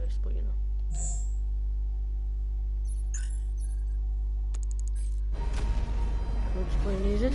first, but you know. Looks pretty needed.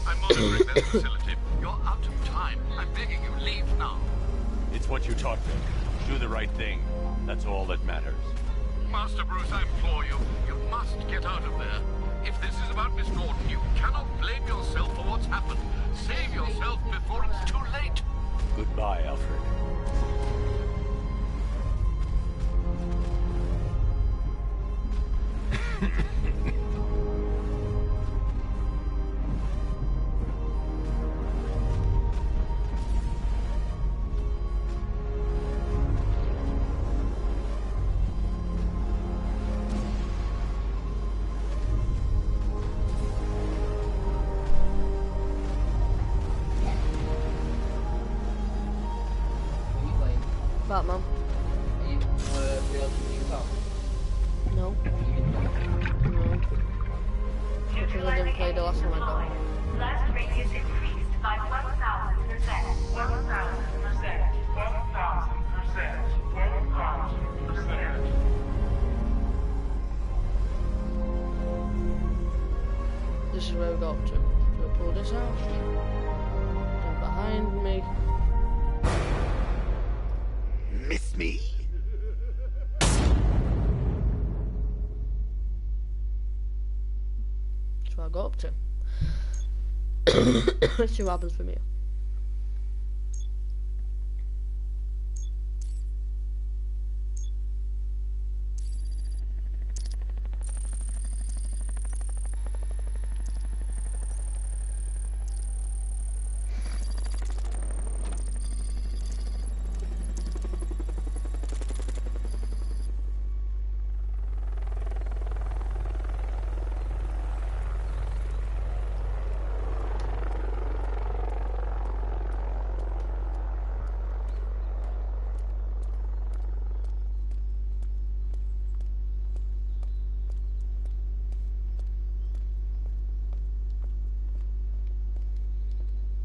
I'm monitoring that facility. You're out of time. I'm begging you, leave now. It's what you taught me. Do the right thing. That's all that matters. Master Bruce, I implore you. You must get out of there. If this is about Miss Norton, you cannot blame yourself for what's happened. Save yourself before it's too late. Goodbye, Alfred. Batman. Are you building new car? No. No. Because I didn't play the last one I got. Blast radius increased by 1,000%. 1,000%. 1,000%. 1,000%. This is where we got up to. So I pull this out. Then behind me. Miss me? That's where I got up to. Let's see what happens from here.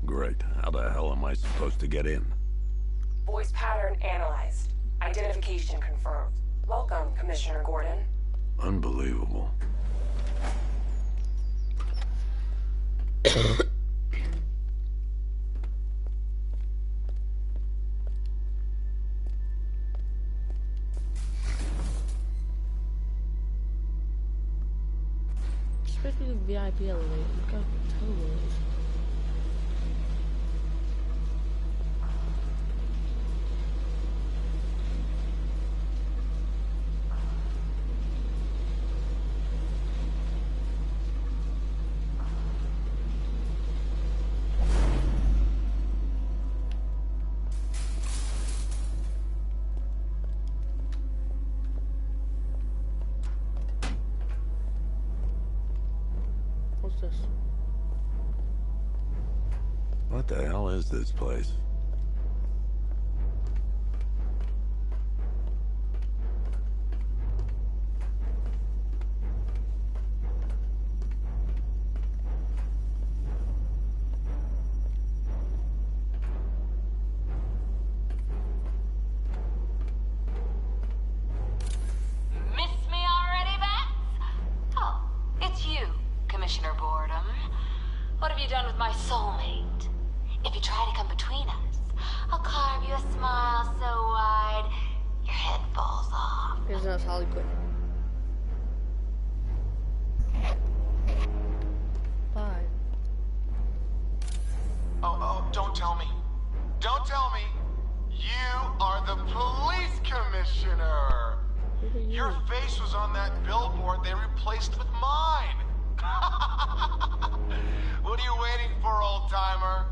Great. How the hell am I supposed to get in? Voice pattern analyzed. Identification confirmed. Welcome, Commissioner Gordon. Unbelievable. Especially the VIP elevator. Look how terrible it is. What's this? What the hell is this place? Miss me already, Bats? Oh, it's you, Commissioner Boredom. What have you done with my soulmate? If you try to come between us, I'll carve you a smile so wide your head falls off. Isn't that Harley Quinn? Bye. Oh, don't tell me. Don't tell me. You are the police commissioner. Who are you? Your face was on that billboard they replaced with mine. What are you waiting for, old-timer?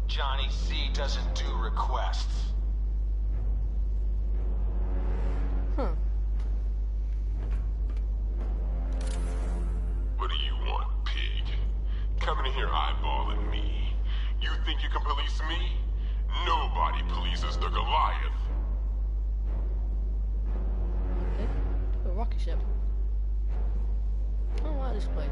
Johnny C doesn't do requests. Huh. a Goliath. Okay. A rocket ship. I don't like this place.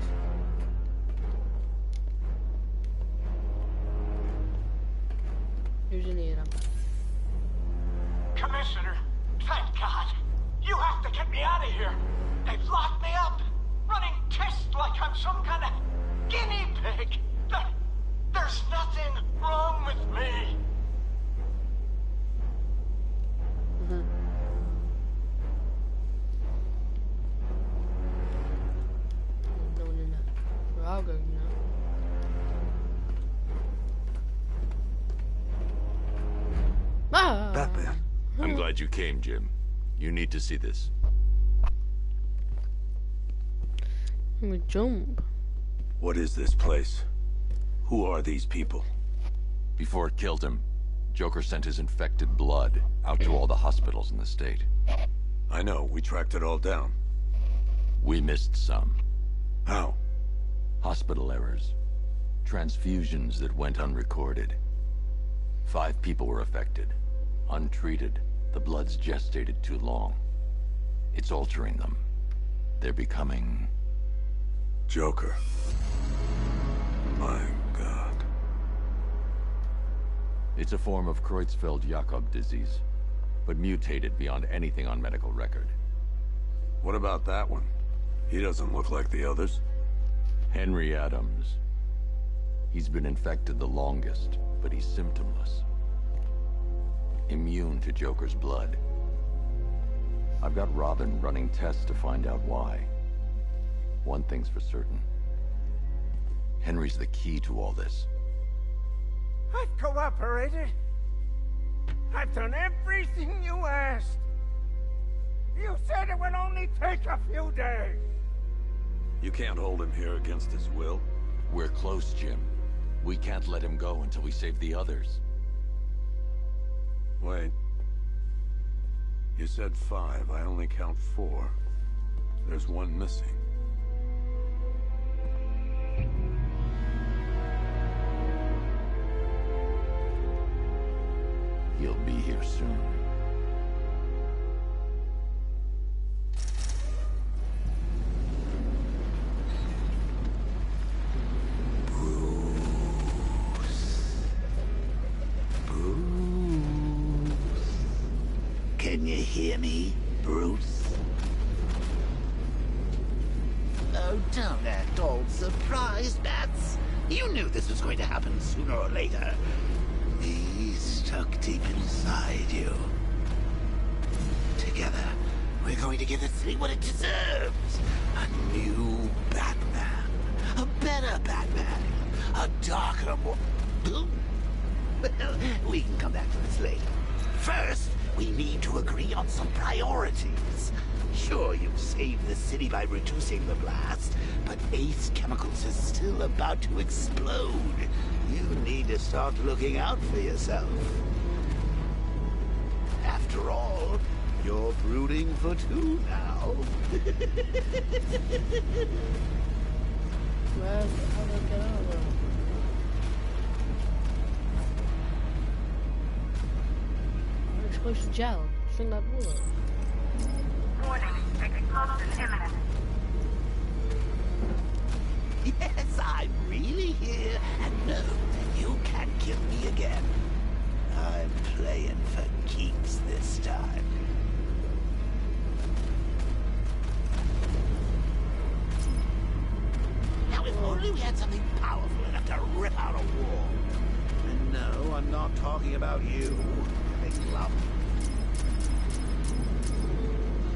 Who's in here then? Commissioner, thank God. You have to get me out of here. They've locked me up, running tests like I'm some kind of guinea pig. There's nothing wrong with me. No one in there. Well, I'll go now. Ah! Batman. I'm glad you came, Jim. You need to see this. I'm gonna jump. What is this place? Who are these people? Before it killed him, Joker sent his infected blood out to all the hospitals in the state. I know, we tracked it all down. We missed some. How? Hospital errors. Transfusions that went unrecorded. 5 people were affected. Untreated, the blood's gestated too long. It's altering them. They're becoming... Joker. My God. It's a form of Creutzfeldt-Jakob disease, but mutated beyond anything on medical record. What about that one? He doesn't look like the others. Henry Adams. He's been infected the longest, but he's symptomless. Immune to Joker's blood. I've got Robin running tests to find out why. One thing's for certain. Henry's the key to all this. I've cooperated. I've done everything you asked. You said it would only take a few days. You can't hold him here against his will. We're close, Jim. We can't let him go until we save the others. Wait. You said 5. I only count 4. There's one missing. He'll be here soon. Can you hear me, Bruce? Oh, don't act all surprised, Bats. You knew this was going to happen sooner or later. He's stuck deep inside you. Together, we're going to give the city what it deserves. A new Batman. A better Batman. A darker, more... Well, we can come back to this later. First, we need to agree on some priorities. Sure, you've saved the city by reducing the blast, but Ace Chemicals is still about to explode. You need to start looking out for yourself. After all, you're brooding for 2 now. Well, how do I get out of there? Explosive gel. String that bullet. Warning, explosion imminent. Yes, I'm really here, and no, you can't kill me again. I'm playing for keeps this time. Now, if only we had something powerful enough to rip out a wall. And no, I'm not talking about you, big lump.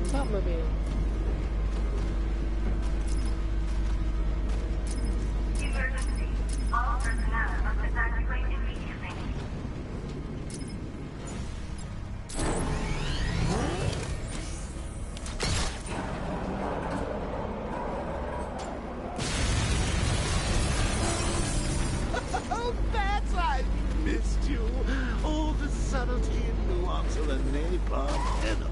Batmobile. Emergency. All personnel must evacuate immediately. Oh, Bats, I missed you. All the subtlety and nuance of a napalm enema.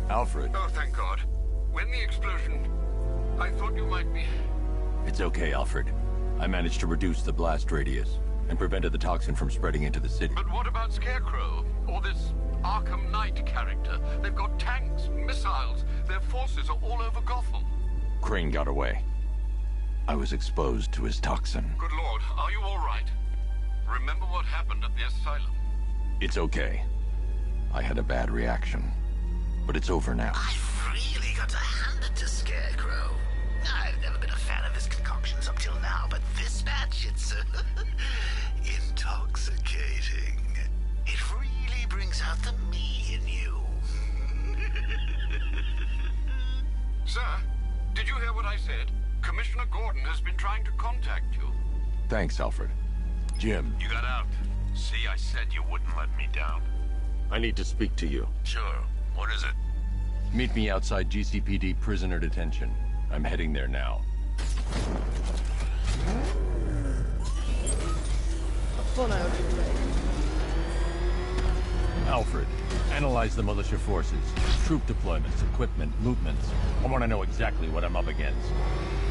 Alfred. Oh, thank God. When the explosion... I thought you might be... It's okay, Alfred. I managed to reduce the blast radius and prevented the toxin from spreading into the city. But what about Scarecrow? Or this Arkham Knight character? They've got tanks, missiles. Their forces are all over Gotham. Crane got away. I was exposed to his toxin. Good Lord, are you all right? Remember what happened at the asylum? It's okay. I had a bad reaction. But it's over now. I've really got to hand it to Scarecrow. I've never been a fan of his concoctions up till now, but this batch, it's intoxicating. It really brings out the me in you. Sir, did you hear what I said? Commissioner Gordon has been trying to contact you. Thanks, Alfred. Jim. You got out. See, I said you wouldn't let me down. I need to speak to you. Sure. What is it? Meet me outside GCPD prisoner detention. I'm heading there now. Alfred, analyze the militia forces, troop deployments, equipment, movements. I want to know exactly what I'm up against.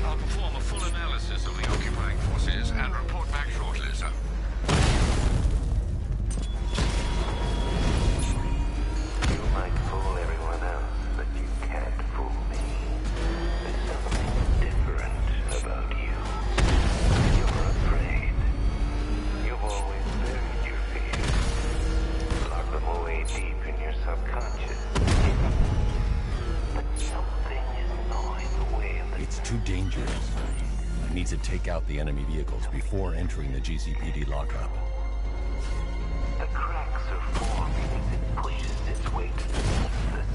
I'll perform a full analysis of the occupying forces and report back shortly, sir. You might fool everyone else, but you can't fool me. There's something different about you. You're afraid. You've always buried your fears. Lock them away deep in your subconscious. But something is gnawing away in the... It's too dangerous. I need to take out the enemy vehicles before entering the GCPD lockup. The cracks are forming as it pushes its way to the surface.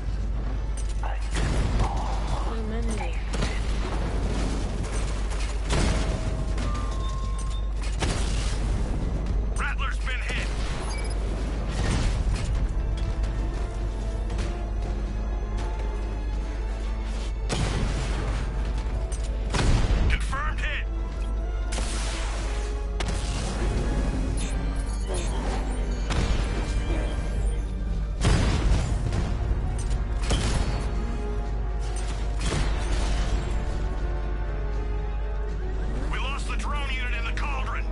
I can almost taste it. Rattler's been hit! Confirmed hit! We lost the drone unit in the cauldron!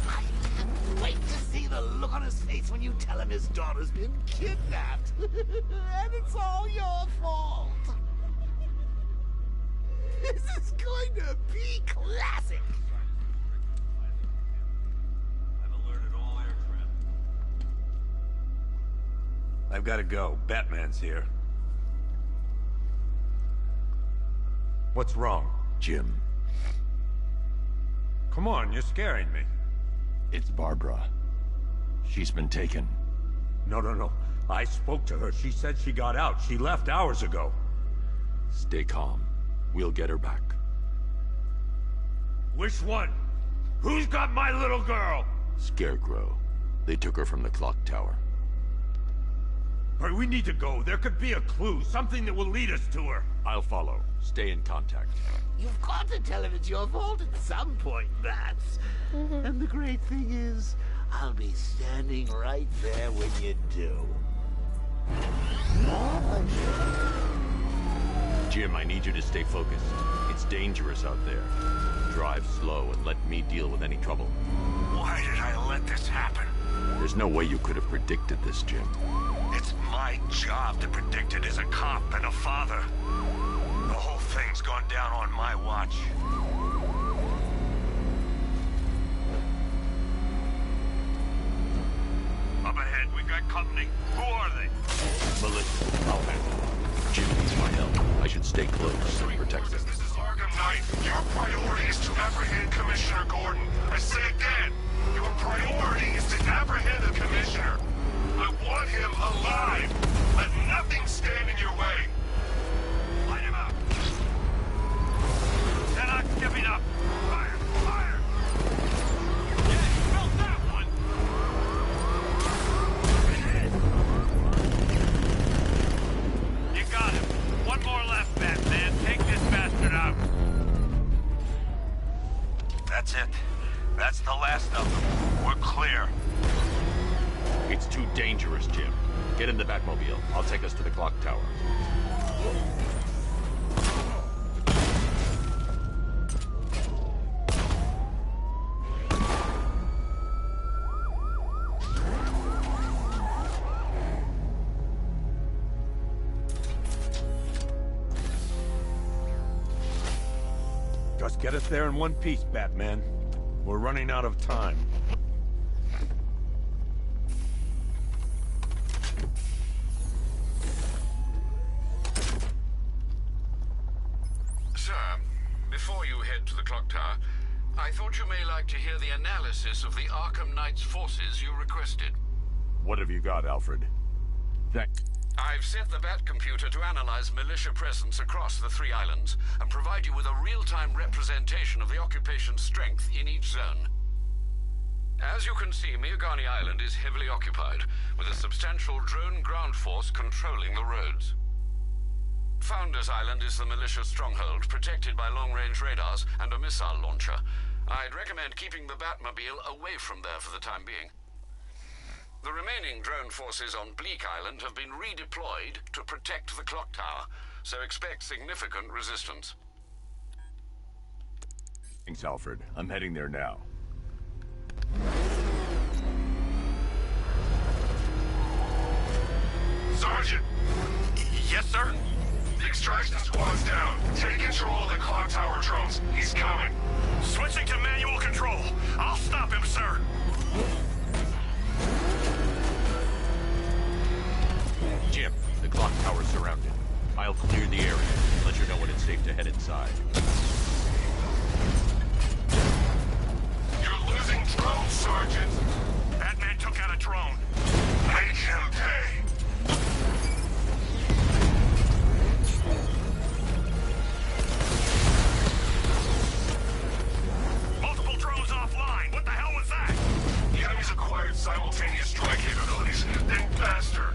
I can't wait to see the look on his face when you tell him his daughter's been kidnapped. And it's all your fault. This is going to be classic. I've got to go. Batman's here. What's wrong? Jim, Come on, you're scaring me. it's Barbara. She's been taken. No. I spoke to her. She said she got out. She left hours ago. Stay calm. We'll get her back. Which one? Who's got my little girl? Scarecrow. They took her from the clock tower. All right, we need to go. There could be a clue, something that will lead us to her. I'll follow. Stay in contact. You've got to tell him it's your fault at some point, Bats. And the great thing is, I'll be standing right there when you do. Jim, I need you to stay focused. It's dangerous out there. Drive slow and let me deal with any trouble. Why did I let this happen? There's no way you could have predicted this, Jim. It's my job to predict it as a cop and a father. The whole thing's gone down on my watch. Up ahead, we've got company. Who are they? Militia, I'll handle it. Jim needs my help. I should stay close and protect him. This is Arkham Knight. Your priority is to apprehend Commissioner Gordon. I say again, your priority is to apprehend the Commissioner. I want him alive. Let nothing stand in your way. Light him up. They're not giving up. Fire! Fire! Yeah, you felt that one. dangerous, Jim. Get in the Batmobile. I'll take us to the clock tower. Just get us there in one piece, Batman. We're running out of time. Sir, before you head to the clock tower, I thought you may like to hear the analysis of the Arkham Knight's forces you requested. What have you got, Alfred? I've set the Bat computer to analyze militia presence across the 3 islands and provide you with a real-time representation of the occupation's strength in each zone. As you can see, Miagani Island is heavily occupied, with a substantial drone ground force controlling the roads. Founders Island is the militia stronghold, protected by long-range radars and a missile launcher. I'd recommend keeping the Batmobile away from there for the time being. The remaining drone forces on Bleak Island have been redeployed to protect the clock tower, so expect significant resistance. Thanks, Alfred. I'm heading there now. Sergeant! Yes, sir? The extraction squad's down. Take control of the clock tower drones. He's coming. Switching to manual control. I'll stop him, sir. Jim, the clock tower's surrounded. I'll clear the area and let you know when it's safe to head inside. You're losing drones, Sergeant. Batman took out a drone. Make him pay. Multiple drones offline. What the hell was that? The enemy's acquired simultaneous strike capabilities. Think faster.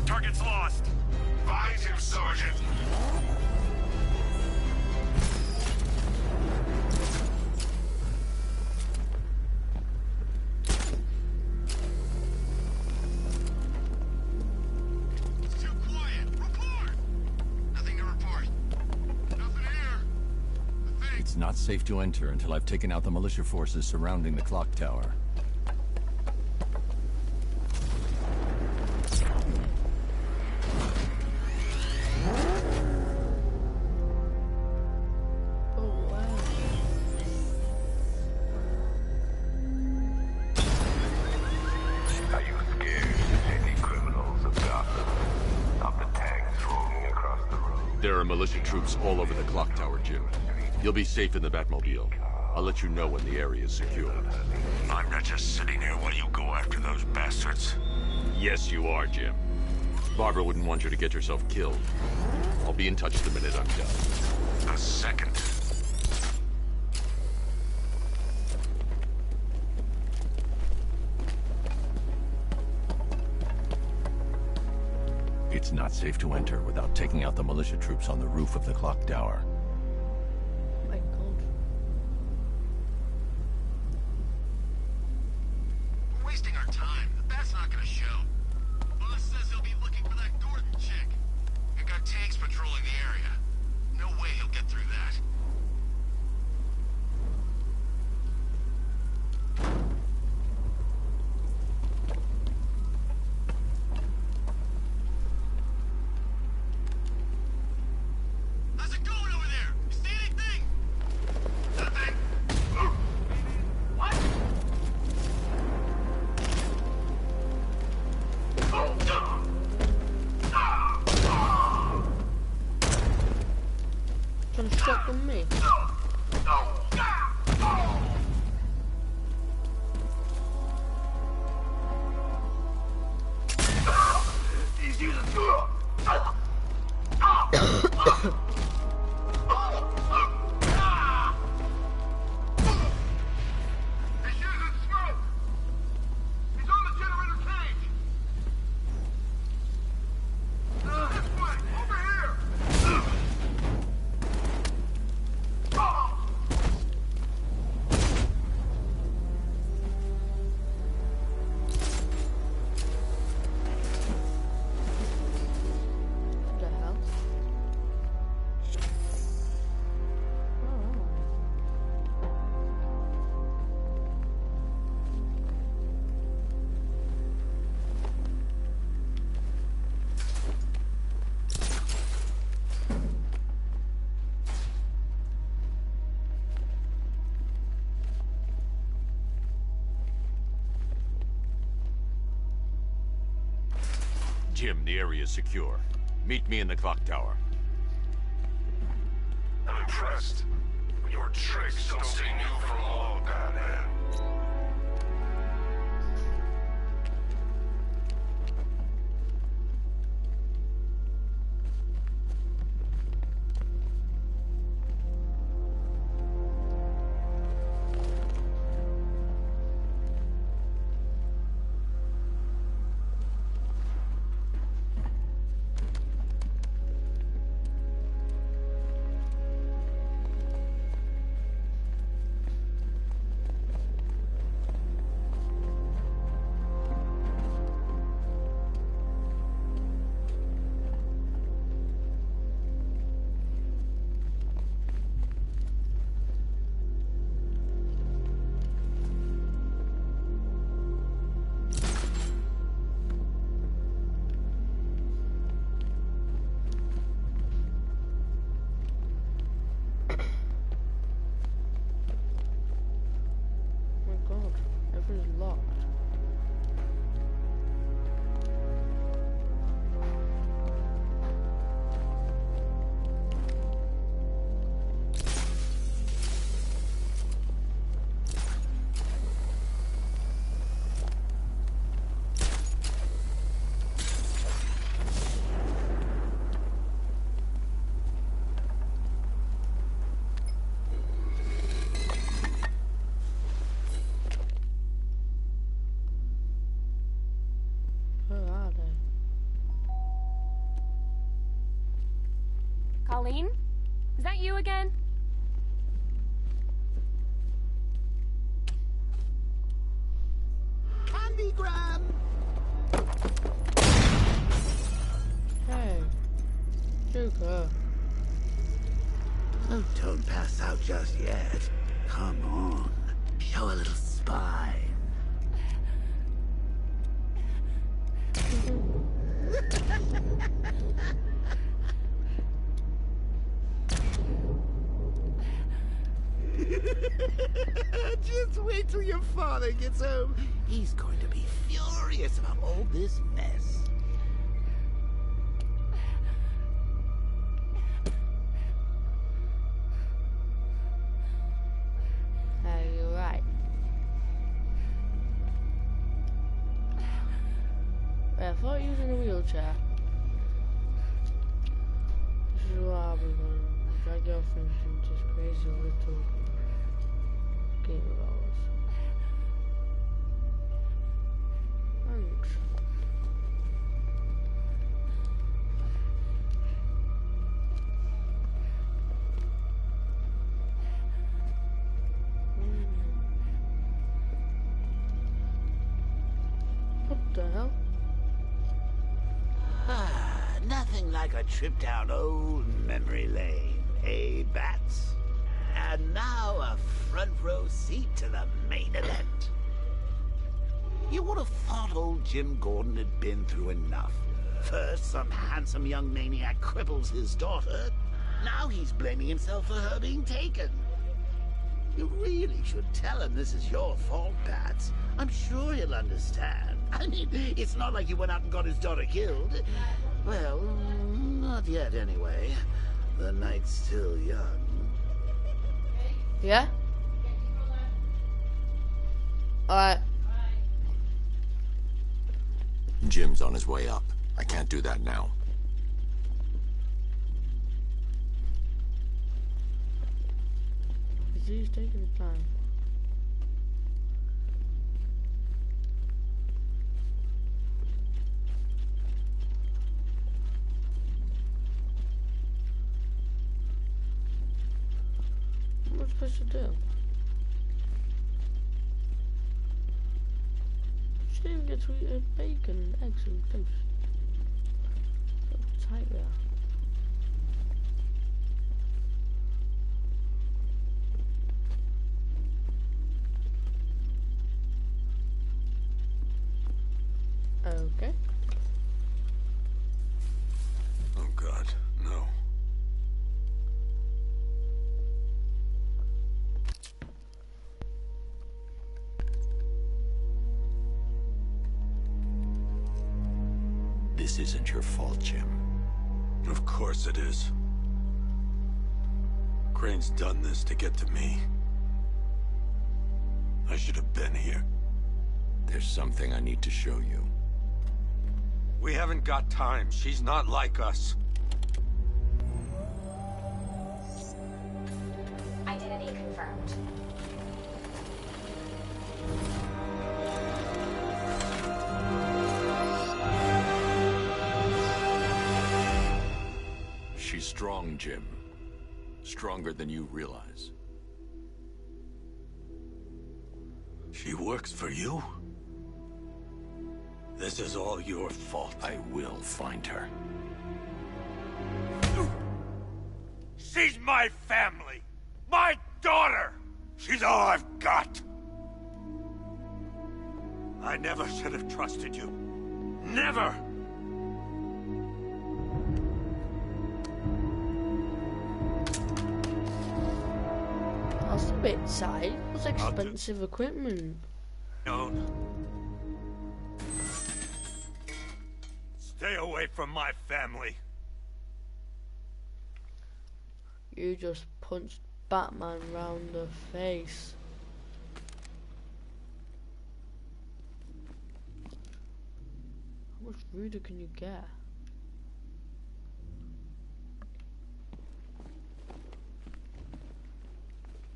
Target's lost. Find him, Sergeant. It's too quiet. Report. Nothing to report. Nothing here. It's not safe to enter until I've taken out the militia forces surrounding the clock tower. Are you scared to see the criminals of Gotham? Of the tanks rolling across the road? There are militia troops all over the clock tower, Jim. You'll be safe in the Batmobile. I'll let you know when the area is secure. I'm not just sitting here while you go after those bastards. Yes, you are, Jim. Barbara wouldn't want you to get yourself killed. I'll be in touch the minute I'm done. A second. It's not safe to enter without taking out the militia troops on the roof of the clock tower. My God. We're wasting our time. The Bat's not gonna show. Boss says he'll be looking for that Gordon chick. We've got tanks patrolling the area. No way he'll get through that. How's it going over there? You see anything? Jim, the area is secure. Meet me in the clock tower. I'm impressed. Your tricks don't stay new for long, Batman. Everything's locked. Colleen? Is that you again? Candy grab! Hey, Joker. Oh, don't pass out just yet. Come on. Show a little spine. Just wait till your father gets home. He's going to be furious about all this mess. You're right. Wait, I thought he was in a wheelchair. This is what I'll be doing. My girlfriend seems just crazy little game of ours. Thanks. What the hell? Nothing like a trip down old memory lane, eh, Bats? And now a front row seat to the main event. You would have thought old Jim Gordon had been through enough. First, some handsome young maniac cripples his daughter. Now he's blaming himself for her being taken. You really should tell him this is your fault, Bats. I'm sure he'll understand. I mean, it's not like you went out and got his daughter killed. Well, not yet anyway. The night's still young. Yeah? Alright. Jim's on his way up. I can't do that now. He's taking his time. What am I supposed to do? She didn't get to eat bacon and eggs and toast. So tight there. Okay. Oh God, no. This isn't your fault, Jim. Of course it is. Crane's done this to get to me. I should have been here. There's something I need to show you. We haven't got time. She's not like us. Identity confirmed. She's strong, Jim. Stronger than you realize. She works for you? This is all your fault. I will find her. She's my family! My daughter! She's all I've got! I never should have trusted you. Never! That's a bit tight. That's expensive equipment. Known. Stay away from my family. You just punched Batman round the face. How much ruder can you get?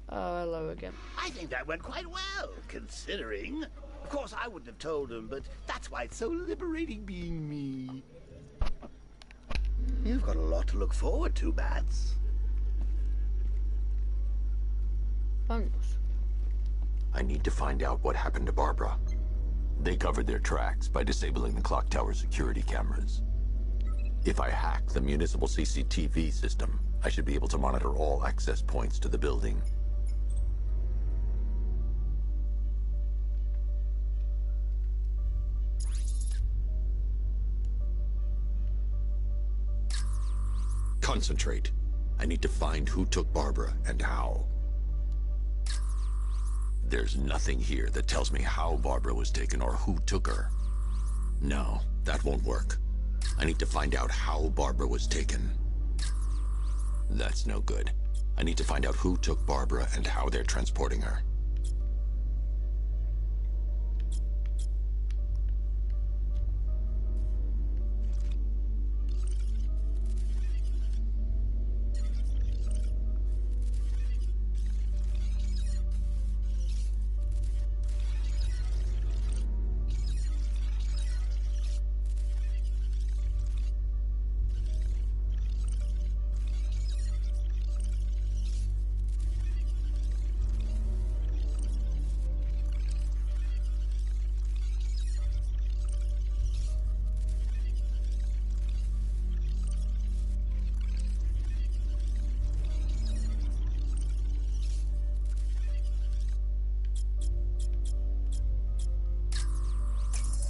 Oh, hello again. I think that went quite well, considering. Of course, I wouldn't have told him, but that's why it's so liberating being me. You've got a lot to look forward to, Bats. Thanks. I need to find out what happened to Barbara. They covered their tracks by disabling the clock tower security cameras. If I hack the municipal CCTV system, I should be able to monitor all access points to the building. Concentrate. I need to find who took Barbara and how. There's nothing here that tells me how Barbara was taken or who took her. No, that won't work. I need to find out how Barbara was taken. That's no good. I need to find out who took Barbara and how they're transporting her.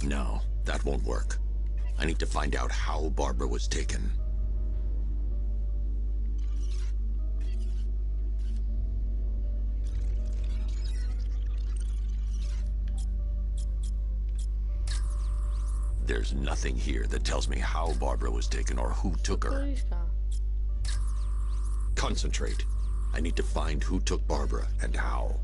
No, that won't work. I need to find out how Barbara was taken. There's nothing here that tells me how Barbara was taken or who took her. Concentrate. I need to find who took Barbara and how.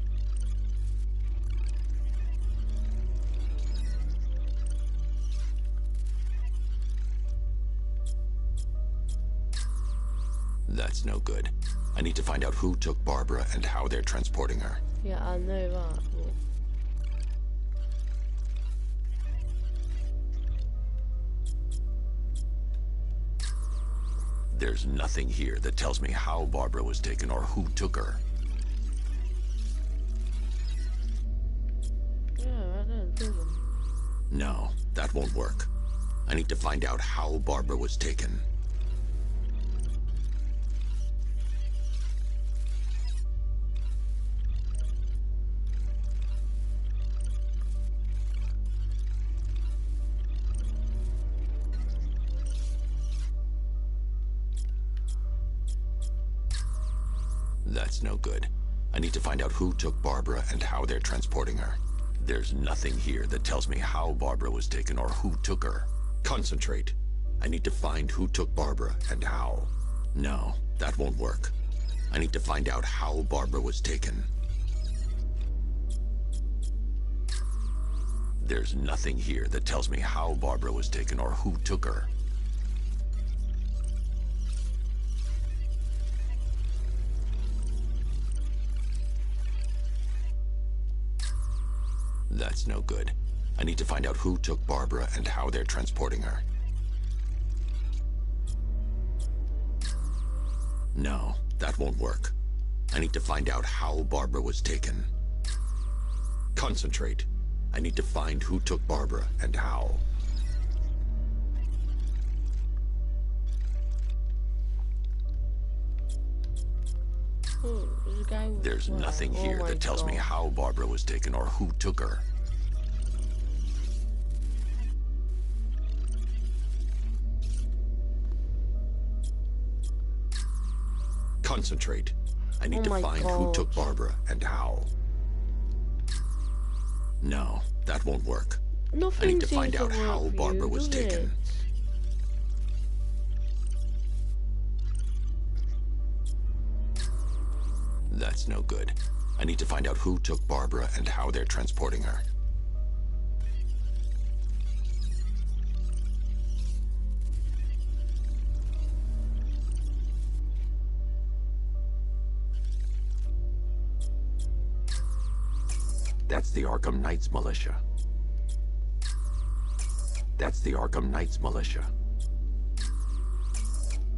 That's no good. I need to find out who took Barbara and how they're transporting her. Yeah, I know that. But... There's nothing here that tells me how Barbara was taken or who took her. Yeah, right there in prison. No, that won't work. I need to find out how Barbara was taken. That's no good. I need to find out who took Barbara and how they're transporting her. There's nothing here that tells me how Barbara was taken or who took her. Concentrate. I need to find who took Barbara and how. No, that won't work. I need to find out how Barbara was taken. There's nothing here that tells me how Barbara was taken or who took her. That's no good. I need to find out who took Barbara and how they're transporting her. No, that won't work. I need to find out how Barbara was taken. Concentrate. I need to find who took Barbara and how. Oh, this guy was There's what? nothing here that tells me how Barbara was taken or who took her. Concentrate. I need to find who took Barbara and how. No, that won't work. I need to find out how Barbara was taken. That's no good. I need to find out who took Barbara and how they're transporting her. That's the Arkham Knights militia. That's the Arkham Knights militia.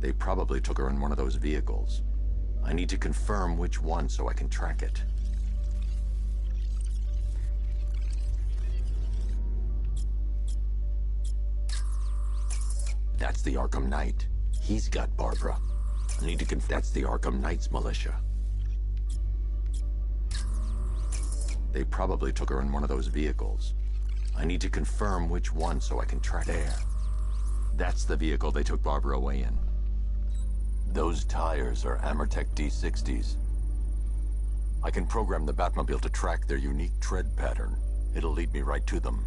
They probably took her in one of those vehicles. I need to confirm which one so I can track it. That's the Arkham Knight. He's got Barbara. I need to that's the Arkham Knights militia. They probably took her in one of those vehicles. I need to confirm which one so I can track there. That's the vehicle they took Barbara away in. Those tires are Amertech D60s. I can program the Batmobile to track their unique tread pattern. It'll lead me right to them.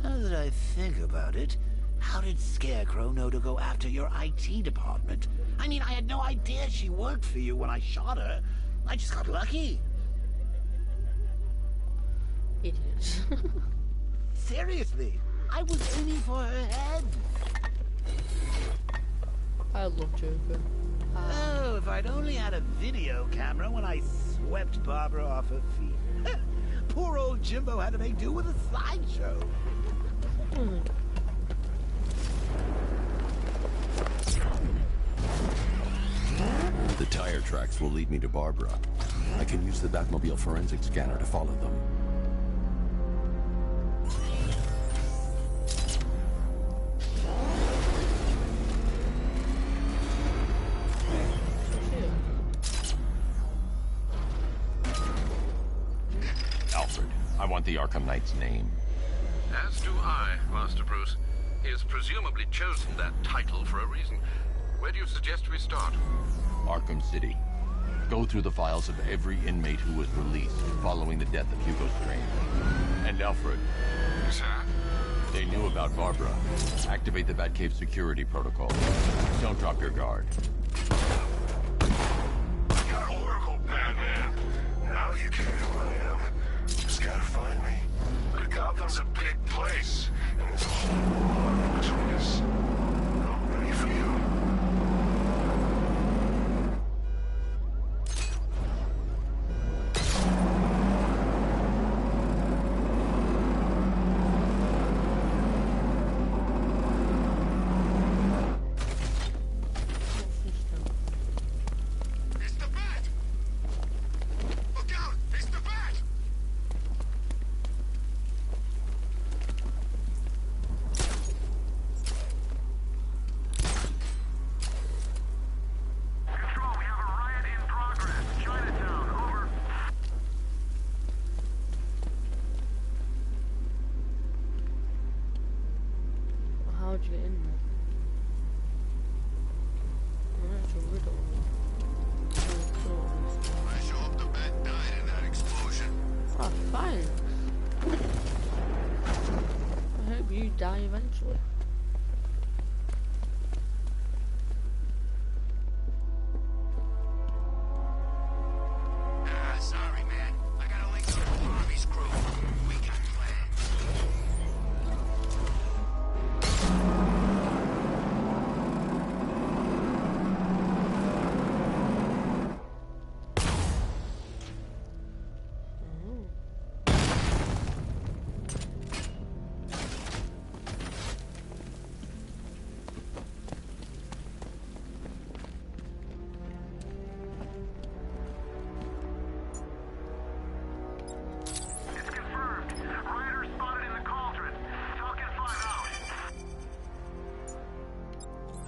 Now that I think about it, how did Scarecrow know to go after your IT department? I mean, I had no idea she worked for you when I shot her. I just got lucky. Idiots. Seriously, I was aiming for her head. I love Joker. Oh, if I'd only had a video camera when I swept Barbara off her feet. Poor old Jimbo had to make do with a slideshow. The tire tracks will lead me to Barbara. I can use the Batmobile forensic scanner to follow them. Alfred, I want the Arkham Knight's name. As do I, Master Bruce. He has presumably chosen that title for a reason. Where do you suggest we start? Arkham City. Go through the files of every inmate who was released following the death of Hugo Strange. And Alfred. Sir? They knew about Barbara. Activate the Batcave security protocol. Don't drop your guard. Got Oracle, Batman. Now you can who I am. Just gotta find me. But Gotham's a big place, and there's a whole lot between us. I'm ready for you. How'd you get in there? Oh, that's a riddle. I show up the Bat died in that explosion. Oh, fine. you die eventually. Sorry, man. I gotta link up with Harvey's crew. We got plans.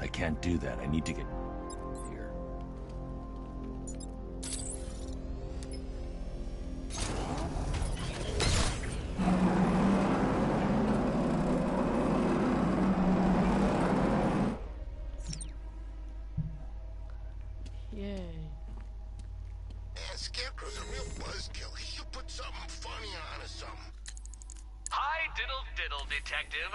I can't do that. I need to get here. Yay. Yeah, Scarecrow's a real buzzkill. He should put something funny on or something. Hi, diddle, detective.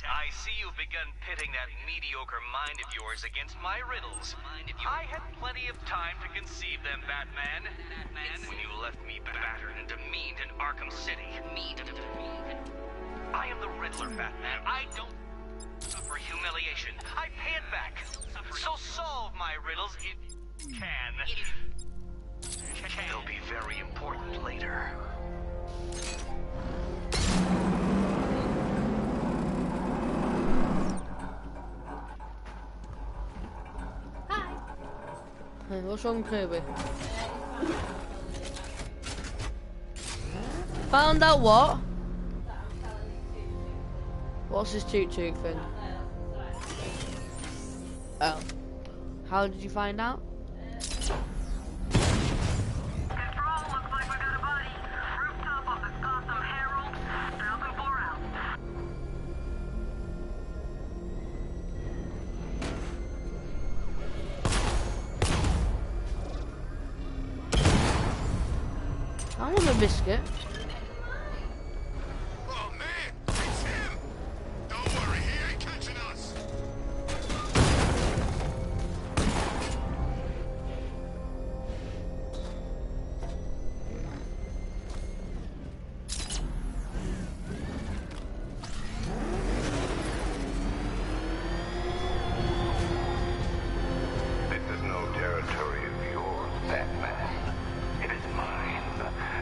I see you've begun pitting that mediocre mind of yours against my riddles. I had plenty of time to conceive them, Batman. When you left me battered and demeaned in Arkham City. I am the Riddler, Batman. I don't suffer humiliation. I pay it back. So solve my riddles if you can. They'll be very important later. Hey, what's wrong, Kirby? Found out what? What's this toot thing? Oh. How did you find out? I want a biscuit. Oh man, it's him! Don't worry, he ain't catching us! This is no territory of yours, Batman. It is mine,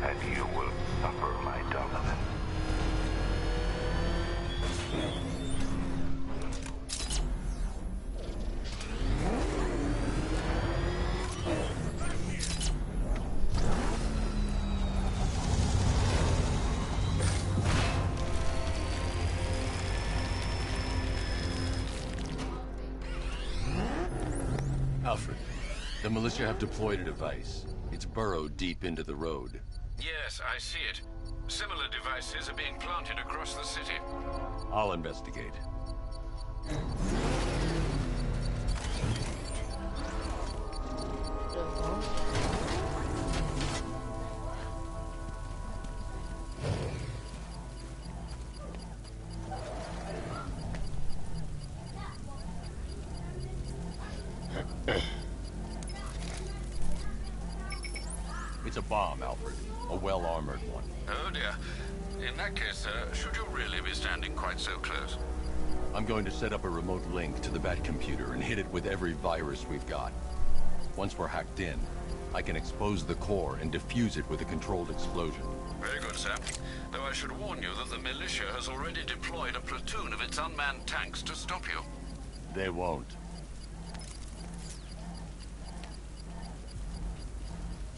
and you will suffer my dominance. Alfred, the militia have deployed a device. It's burrowed deep into the road. Yes, I see it. Similar devices are being planted across the city. I'll investigate. It's a bomb, Alfred. A well-armored one. Oh dear. In that case, should you really be standing quite so close? I'm going to set up a remote link to the Bat computer and hit it with every virus we've got. Once we're hacked in, I can expose the core and defuse it with a controlled explosion. Very good, sir. Though I should warn you that the militia has already deployed a platoon of its unmanned tanks to stop you. They won't.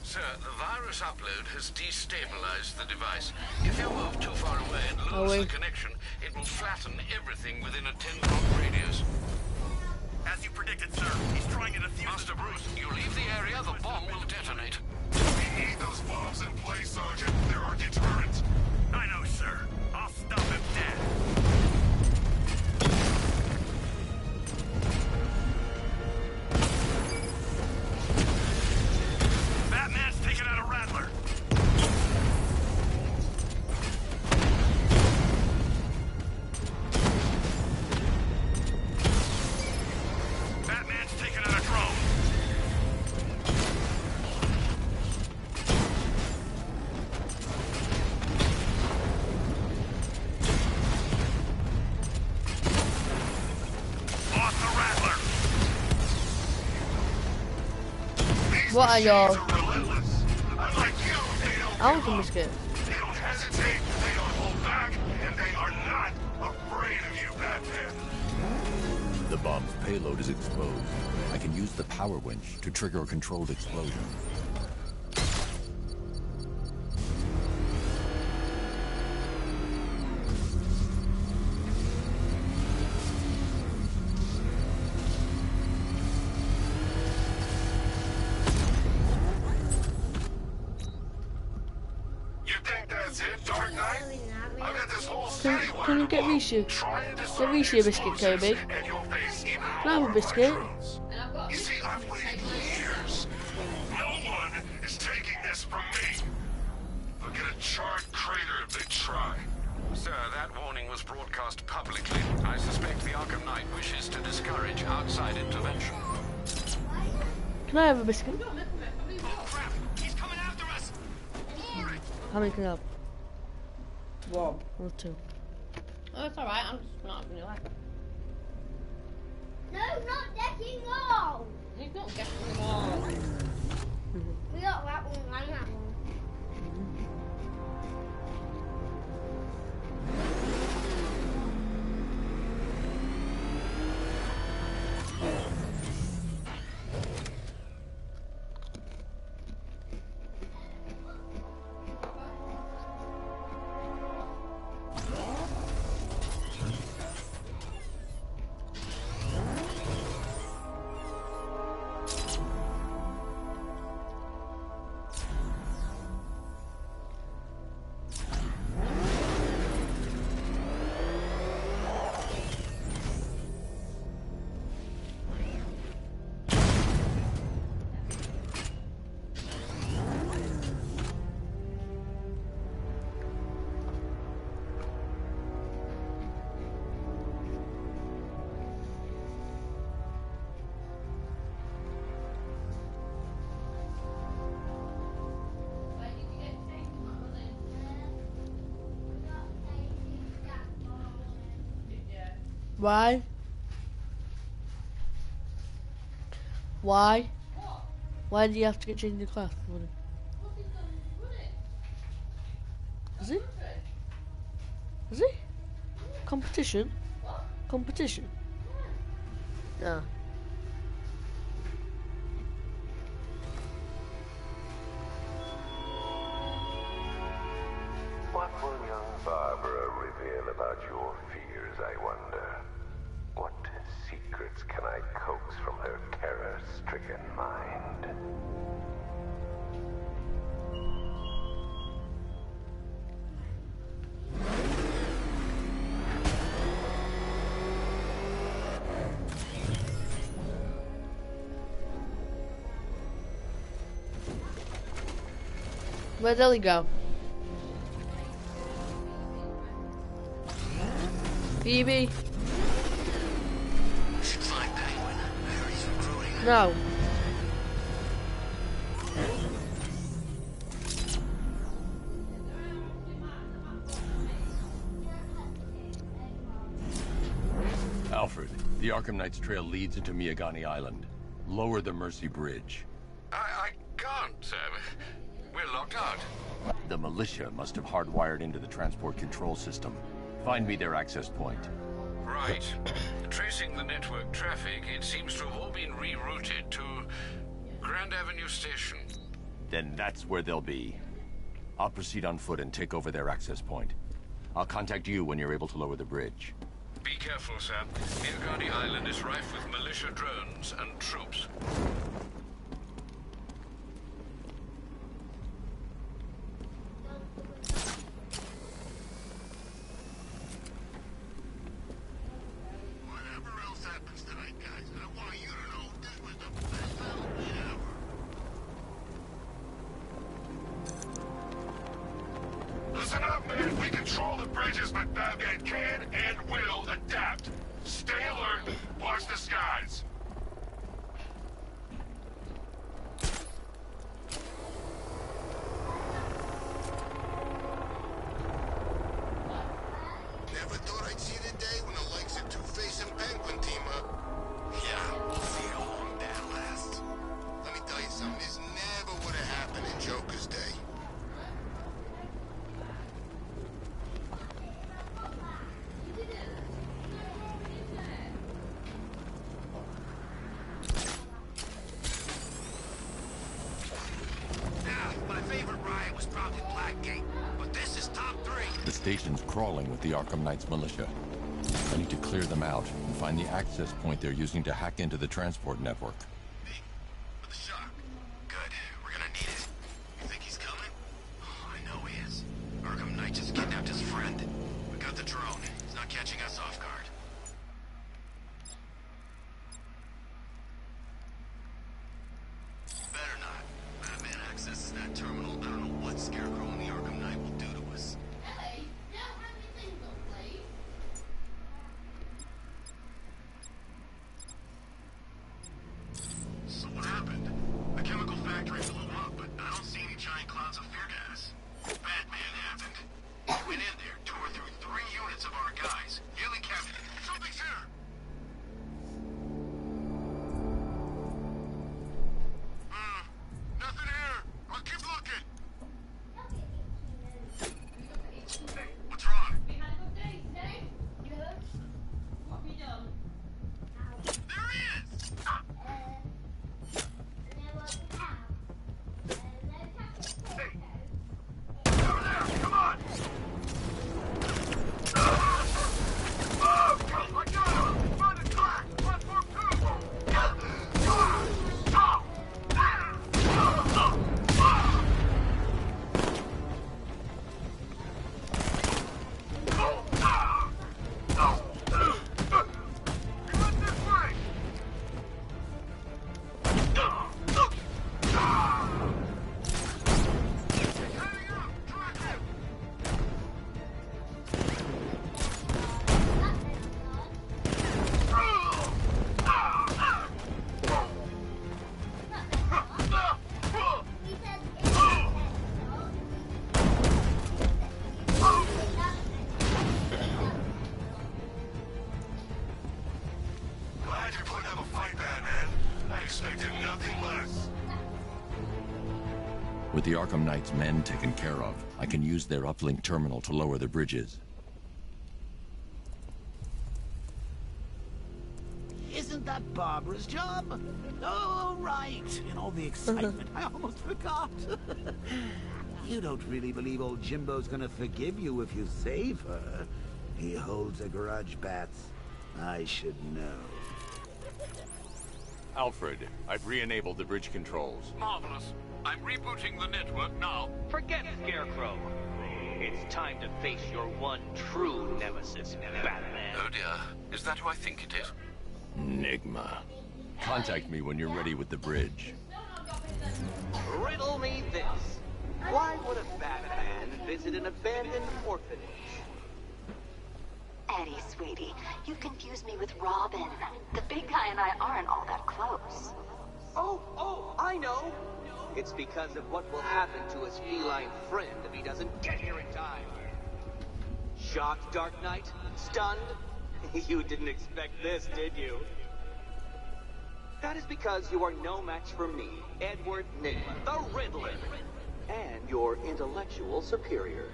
Sir, the virus upload has destabilized the device. If you move too far away and lose the connection, it will flatten everything within a 10-block radius. As you predicted, sir, he's trying to defuse. Master Bruce, you leave the area, the bomb will detonate. We need those bombs in place, Sergeant. They're our deterrent. I know, sir. I'll stop him dead. Batman's taking out a Rattler. What are yours? relentless. Unlike you, they don't I want a biscuit. They don't hesitate, they don't hold back, and they are not afraid of you, Batman. The bomb's payload is exposed. I can use the power winch to trigger a controlled explosion. You think that's it, Dark Knight? I got this whole city Can you get Risha? Get Risha a biscuit, Kobe. and you'll face even Can I have a biscuit? You see, I've waited years. No one is taking this from me. They'll get a charred crater if they try. Sir, that warning was broadcast publicly. I suspect the Arkham Knight wishes to discourage outside intervention. Can I have a biscuit? Oh crap! He's coming after us! How many can I have? One. Or two. Oh, it's alright, I'm just not having your life. No, not decking wall. He's not getting the wall. We got that one and that one. Why? Why? Why do you have to get changed in class? Is it? Is it? Competition? Competition? Yeah. What will young Barbara reveal about your fears, I wonder? What secrets can I coax from her terror-stricken mind? Where'd Ellie go? Phoebe? Should find Penguin. I heard he's recruiting. No. Alfred, the Arkham Knight's trail leads into Miyagani Island. Lower the Mercy Bridge. I can't, sir. We're locked out. The militia must have hardwired into the transport control system. Find me their access point. Right. Tracing the network traffic, it seems to have all been rerouted to Grand Avenue Station. Then that's where they'll be. I'll proceed on foot and take over their access point. I'll contact you when you're able to lower the bridge. Be careful, sir. Miyagani Island is rife with militia drones and troops. Whatever else happens tonight, guys, I want you to know this was the best Halloween ever. Listen up, man. We control the bridges, but Batman can and will adapt. Stay alert. Watch the skies. Never thought I'd see the day when the likes of Two-Face and Penguin team up. Yeah, we'll see how long that lasts. Let me tell you something, there's gate, but this is top 3. The station's crawling with the Arkham Knight's militia. I need to clear them out and find the access point they're using to hack into the transport network. For the shock. Good. We're gonna need it. You think he's coming? Oh, I know he is. Arkham Knight just kidnapped his friend. We got the drone. He's not catching us off guard. Better not. Batman accesses that terminal. I don't know what Scarecrow and the Arkham Knight will do to us. So what happened? The chemical factory blew up, but I don't see any giant clouds of fear gas. Batman happened. He went in there, tore through 3 units of our guys. Nearly captured. Something's here! Nothing here. I'll keep looking. Hey, what's wrong? There he is! Hey! Over there! Come on! I got him! Find the track! Platform 2! Nothing less. With the Arkham Knight's men taken care of, I can use their uplink terminal to lower the bridges. Isn't that Barbara's job? Oh, right. In all the excitement, I almost forgot. You don't really believe old Jimbo's gonna forgive you if you save her. He holds a grudge, Bats. I should know. Alfred, I've re-enabled the bridge controls. Marvelous. I'm rebooting the network now. Forget Scarecrow. It's time to face your one true nemesis, Batman. Oh dear. Is that who I think it is? Enigma. Contact me when you're ready with the bridge. Riddle me this. Why would a Batman visit an abandoned orphanage? Eddie, sweetie, you confused me with Robin. The big guy and I aren't all that close. Oh, I know. It's because of what will happen to his feline friend if he doesn't get here in time. Shocked, Dark Knight? Stunned? You didn't expect this, did you? That is because you are no match for me, Edward Nigma, the Riddler, and your intellectual superior.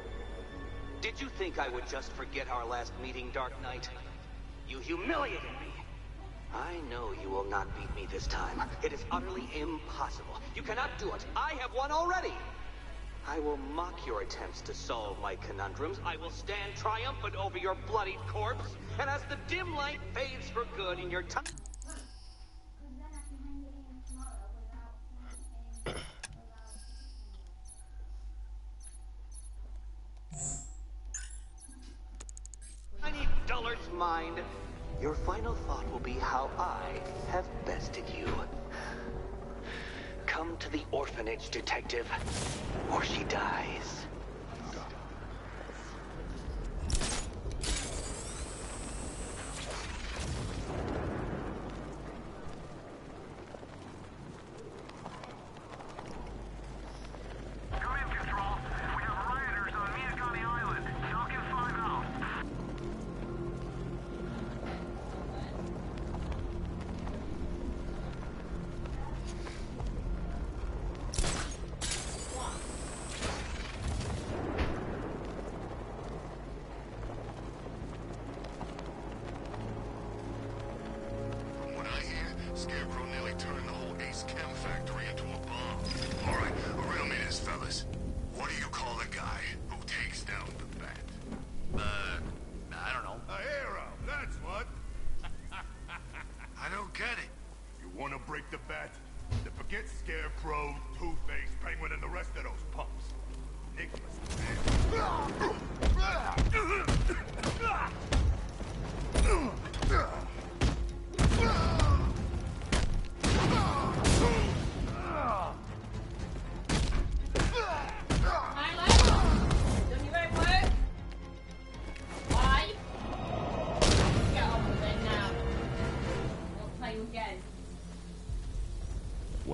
Did you think I would just forget our last meeting, Dark Knight? You humiliated me. I know you will not beat me this time. It is utterly impossible. You cannot do it. I have won already. I will mock your attempts to solve my conundrums. I will stand triumphant over your bloodied corpse. And as the dim light fades for good in your time... tiny dullard's mind, your final thought will be how I have bested you. Come to the orphanage, detective, or she dies.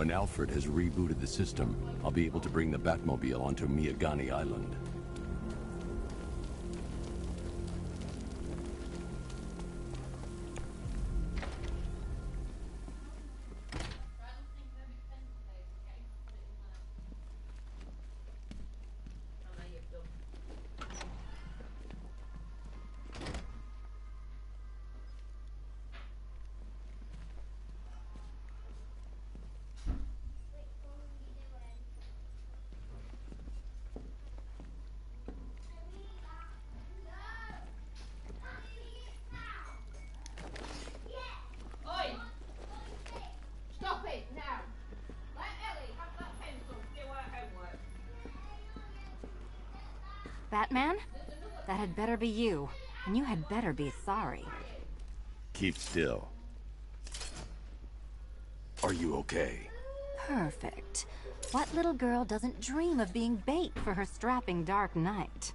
When Alfred has rebooted the system, I'll be able to bring the Batmobile onto Miyagani Island. Oi! Stop it now! Let Ellie have that pencil to do her homework. Batman? That had better be you. And you had better be sorry. Keep still. Are you okay? Perfect. What little girl doesn't dream of being bait for her strapping Dark Knight?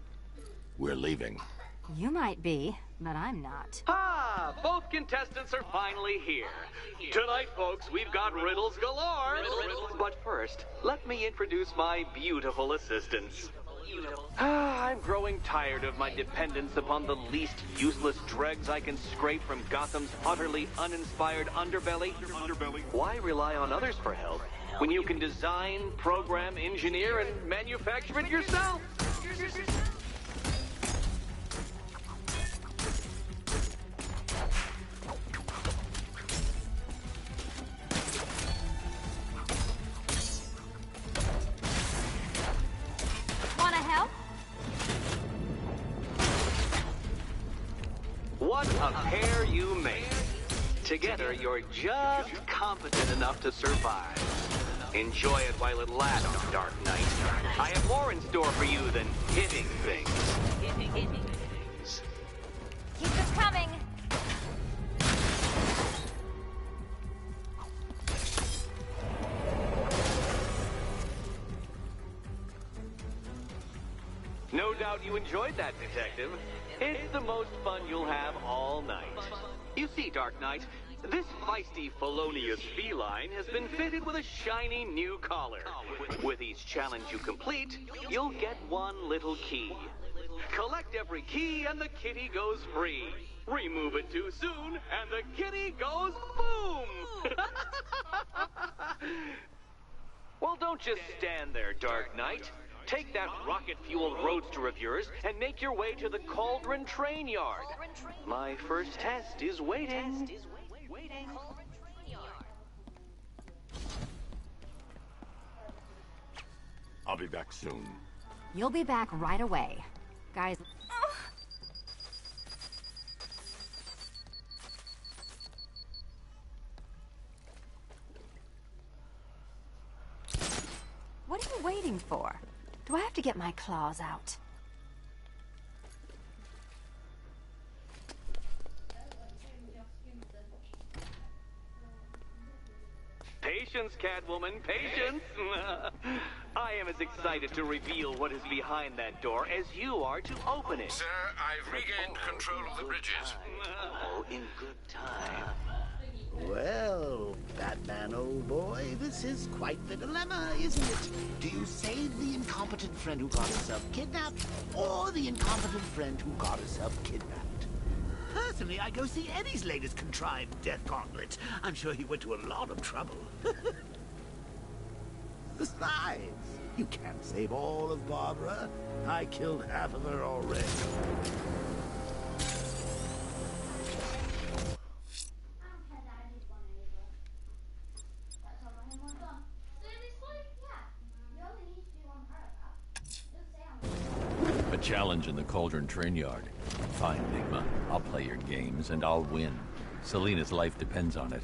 We're leaving. You might be, but I'm not. Ah, both contestants are finally here. Tonight, folks, we've got riddles galore. But first, let me introduce my beautiful assistants. I'm growing tired of my dependence upon the least useless dregs I can scrape from Gotham's utterly uninspired underbelly. Why rely on others for help when you can design, program, engineer, and manufacture it yourself? Wanna help? What a pair you make. Together, you're just competent enough to survive. Enjoy it while it lasts, Dark Knight. I have more in store for you than hitting things. Keep it coming! No doubt you enjoyed that, Detective. It's the most fun you'll have all night. You see, Dark Knight, this feisty, felonious feline has been fitted with a shiny new collar. With each challenge you complete, you'll get one little key. Collect every key and the kitty goes free. Remove it too soon and the kitty goes boom! Well, don't just stand there, Dark Knight. Take that rocket-fueled roadster of yours and make your way to the Cauldron Train Yard. My first test is waiting. I'll be back soon. You'll be back right away. Guys... What are you waiting for? Do I have to get my claws out? Patience, Catwoman, patience! I am as excited to reveal what is behind that door as you are to open it. Sir, I've regained control of the bridges. All in good time. Well, Batman, old boy, this is quite the dilemma, isn't it? Do you save the incompetent friend who got herself kidnapped, or the incompetent friend who got herself kidnapped? Personally, I go see Eddie's latest contrived death gauntlet. I'm sure he went to a lot of trouble. Besides, you can't save all of Barbara. I killed half of her already. A challenge in the Cauldron Train Yard. Fine, Enigma. I'll play your games, and I'll win. Selina's life depends on it.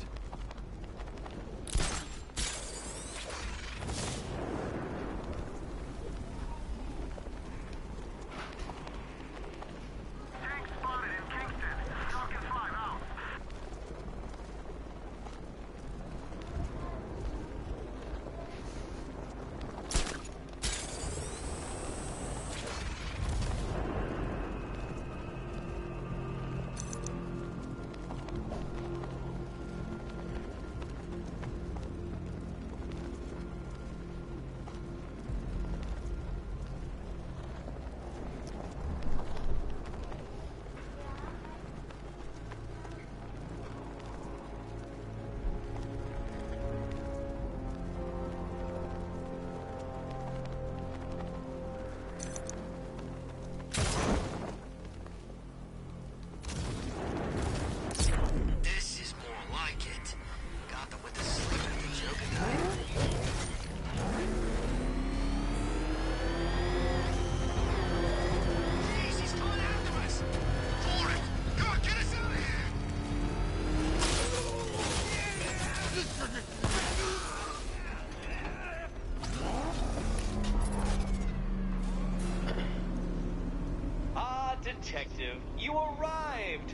Detective, you arrived!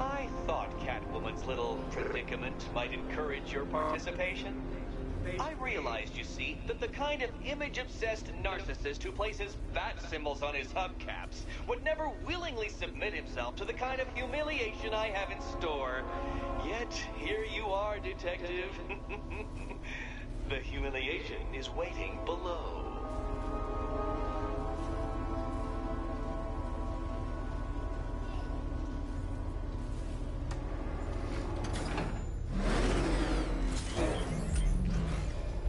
I thought Catwoman's little predicament might encourage your participation. I realized, you see, that the kind of image-obsessed narcissist who places bat symbols on his hubcaps would never willingly submit himself to the kind of humiliation I have in store. Yet, here you are, Detective. The humiliation is waiting below.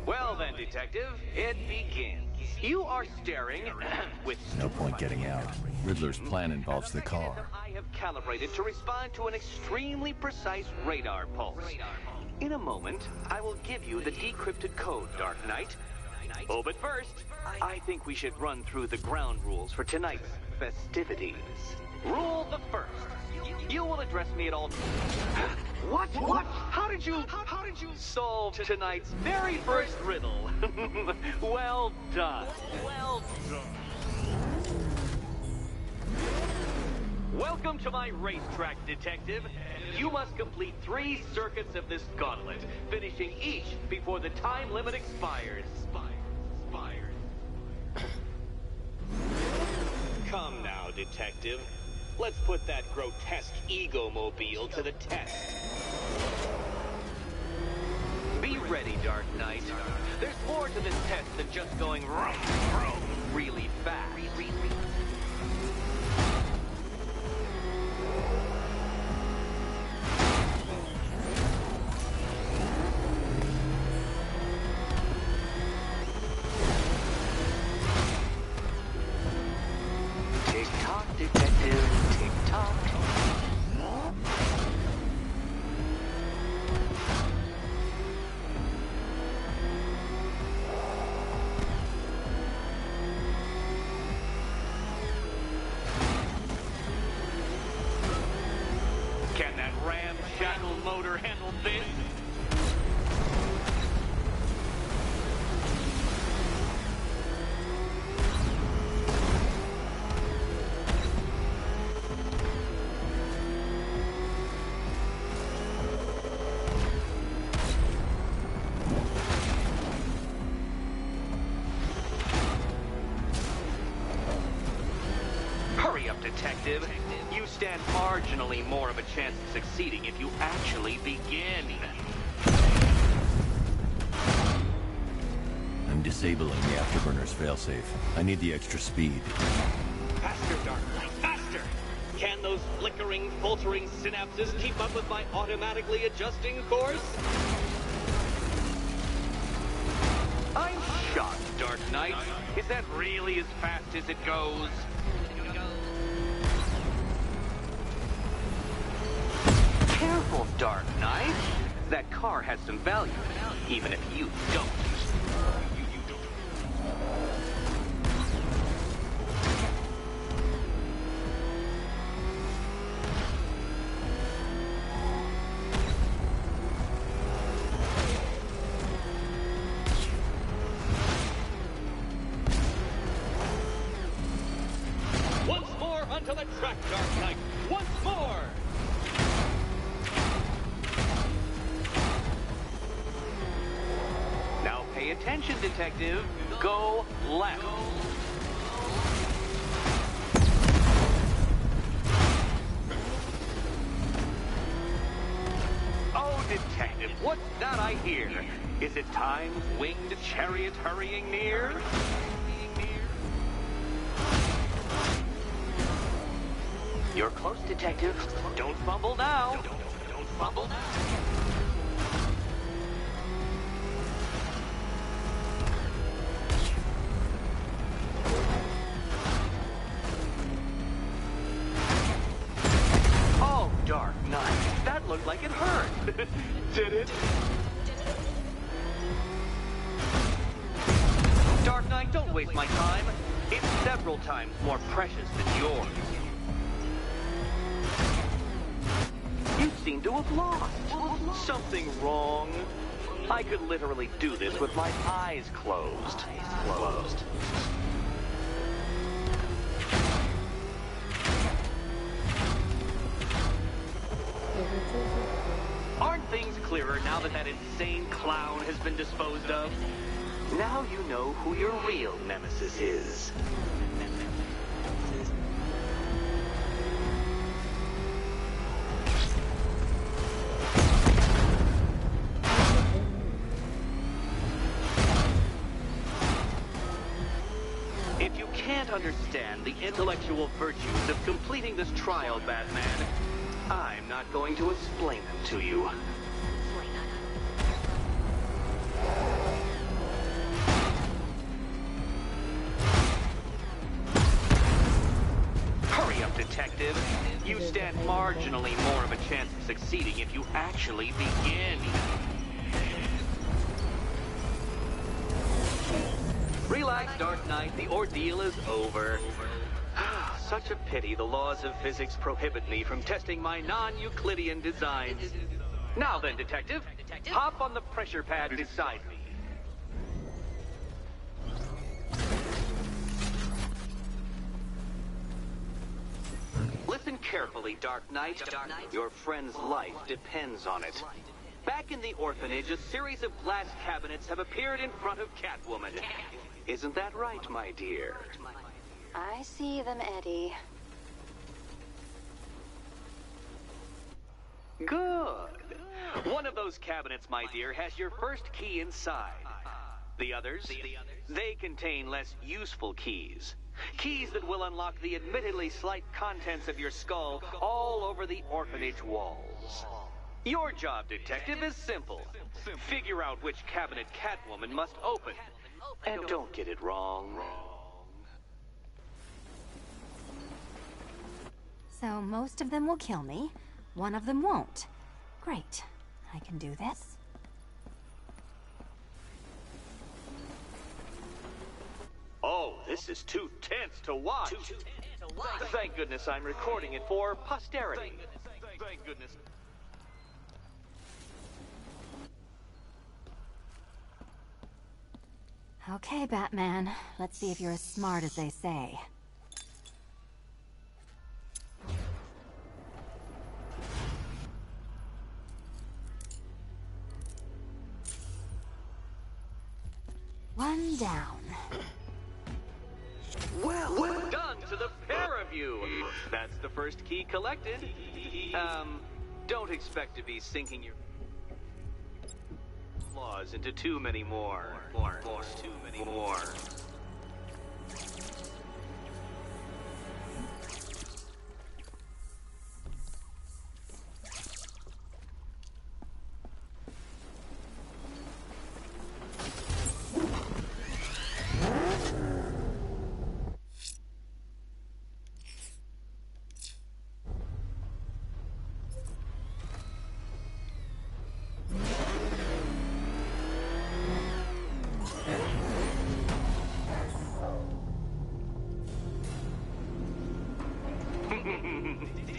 Well then, Detective, it begins. You are staring with No point getting out. Riddler's plan involves the car. I have calibrated to respond to an extremely precise radar pulse. In a moment, I will give you the decrypted code, Dark Knight. Oh, but first, I think we should run through the ground rules for tonight's festivities. Rule the first. You will address me at all. What? How did you solve tonight's very first riddle? Well done. Welcome to my racetrack, Detective. You must complete 3 circuits of this gauntlet, finishing each before the time limit expires. Come now, Detective. Let's put that grotesque ego-mobile to the test. Be ready, Dark Knight. There's more to this test than just going vroom, vroom really fast. Tick-tock, Detective, tick-tock. Can that ramshackle motor handle this? Hurry up, Detective. You stand marginally more of a chance of succeeding if you actually begin. I'm disabling the afterburner's failsafe. I need the extra speed. Faster, Dark Knight, faster! Can those flickering, faltering synapses keep up with my automatically adjusting course? I'm shocked, Dark Knight. Is that really as fast as it goes? Careful, Dark Knight. That car has some value, even if you don't. Once more onto the track, Dark Knight. Once more! Now pay attention, Detective. Go left. Oh, Detective, what's that I hear? Is it time's winged chariot hurrying near? You're close, Detective. Don't fumble now. Don't fumble now. Oh, Dark Knight. That looked like it hurt. Did it? Dark Knight, don't waste my time. It's several times more precious than yours. You seem to have lost. Something wrong? I could literally do this with my eyes that insane clown has been disposed of? Now you know who your real nemesis is. If you can't understand the intellectual virtues of completing this trial, Batman, I'm not going to explain them to you. Hurry up, Detective. You stand marginally more of a chance of succeeding if you actually begin. Relax, Dark Knight. The ordeal is over. Such a pity the laws of physics prohibit me from testing my non-Euclidean designs. Now then, Detective, hop on the pressure pad beside me. Listen carefully, Dark Knight. Your friend's life depends on it. Back in the orphanage, a series of glass cabinets have appeared in front of Catwoman. Isn't that right, my dear? I see them, Eddie. Good. One of those cabinets, my dear, has your first key inside. The others, they contain less useful keys. Keys that will unlock the admittedly slight contents of your skull all over the orphanage walls. Your job, Detective, is simple. Figure out which cabinet Catwoman must open. And don't get it wrong. So most of them will kill me. One of them won't. Great. I can do this. Oh, this is too tense to watch. Thank goodness I'm recording it for posterity. Thank goodness. Okay, Batman. Let's see if you're as smart as they say. One down. Well done to the pair of you. That's the first key collected. Don't expect to be sinking your claws into too many more. Too many more.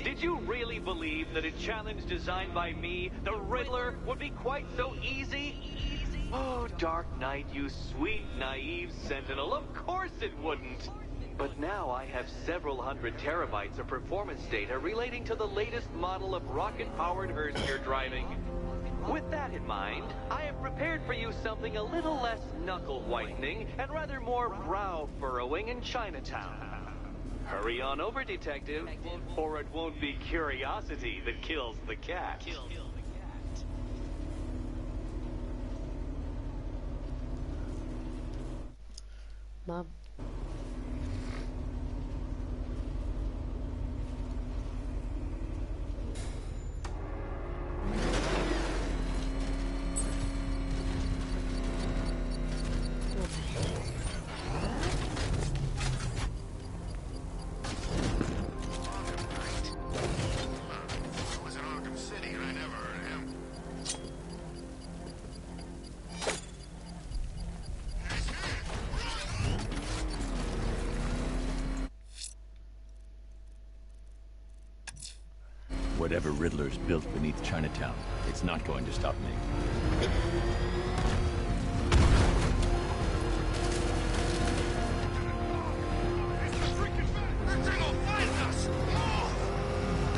Did you really believe that a challenge designed by me, the Riddler, would be quite so easy? Oh, Dark Knight, you sweet, naive sentinel, of course it wouldn't. But now I have several hundred terabytes of performance data relating to the latest model of rocket-powered hearse you're driving. With that in mind, I have prepared for you something a little less knuckle-whitening and rather more brow-furrowing in Chinatown. Hurry on over, Detective, or it won't be curiosity that kills the cat. Mom. Whatever Riddler's built beneath Chinatown, it's not going to stop me.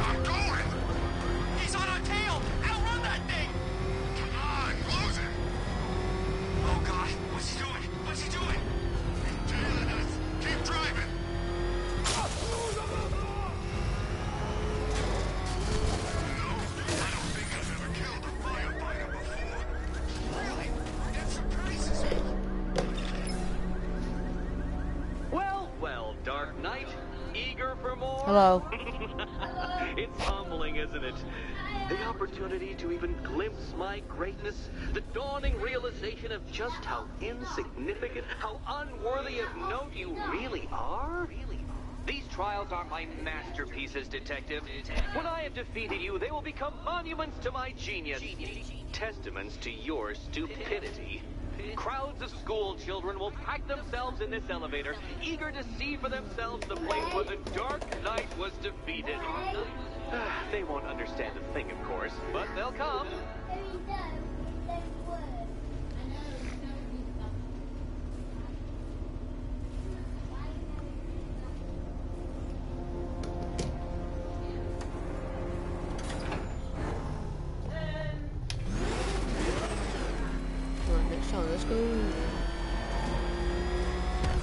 I'm going! He's on our tail! Outrun that thing! Come on! Hello. It's humbling, isn't it? The opportunity to even glimpse my greatness, the dawning realization of just how insignificant, how unworthy of note you really are. These trials are my masterpieces, Detective. When I have defeated you, they will become monuments to my genius, testaments to your stupidity. Crowds of school children will pack themselves in this elevator, eager to see for themselves the place where the Dark Knight was defeated. They won't understand a thing, of course, but they'll come. Let's go.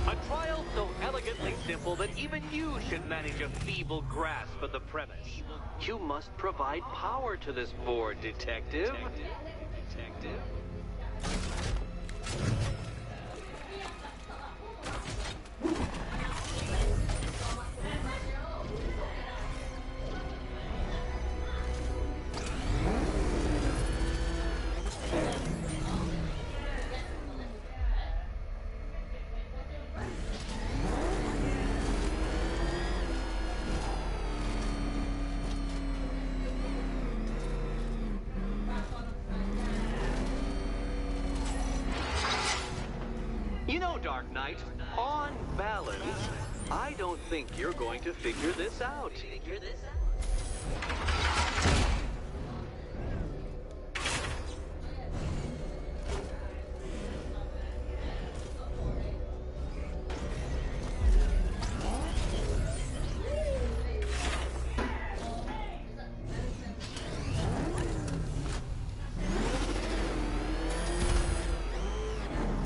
A trial so elegantly simple that even you should manage a feeble grasp of the premise. You must provide power to this board, Detective. You know, Dark Knight, on balance, I don't think you're going to figure this out.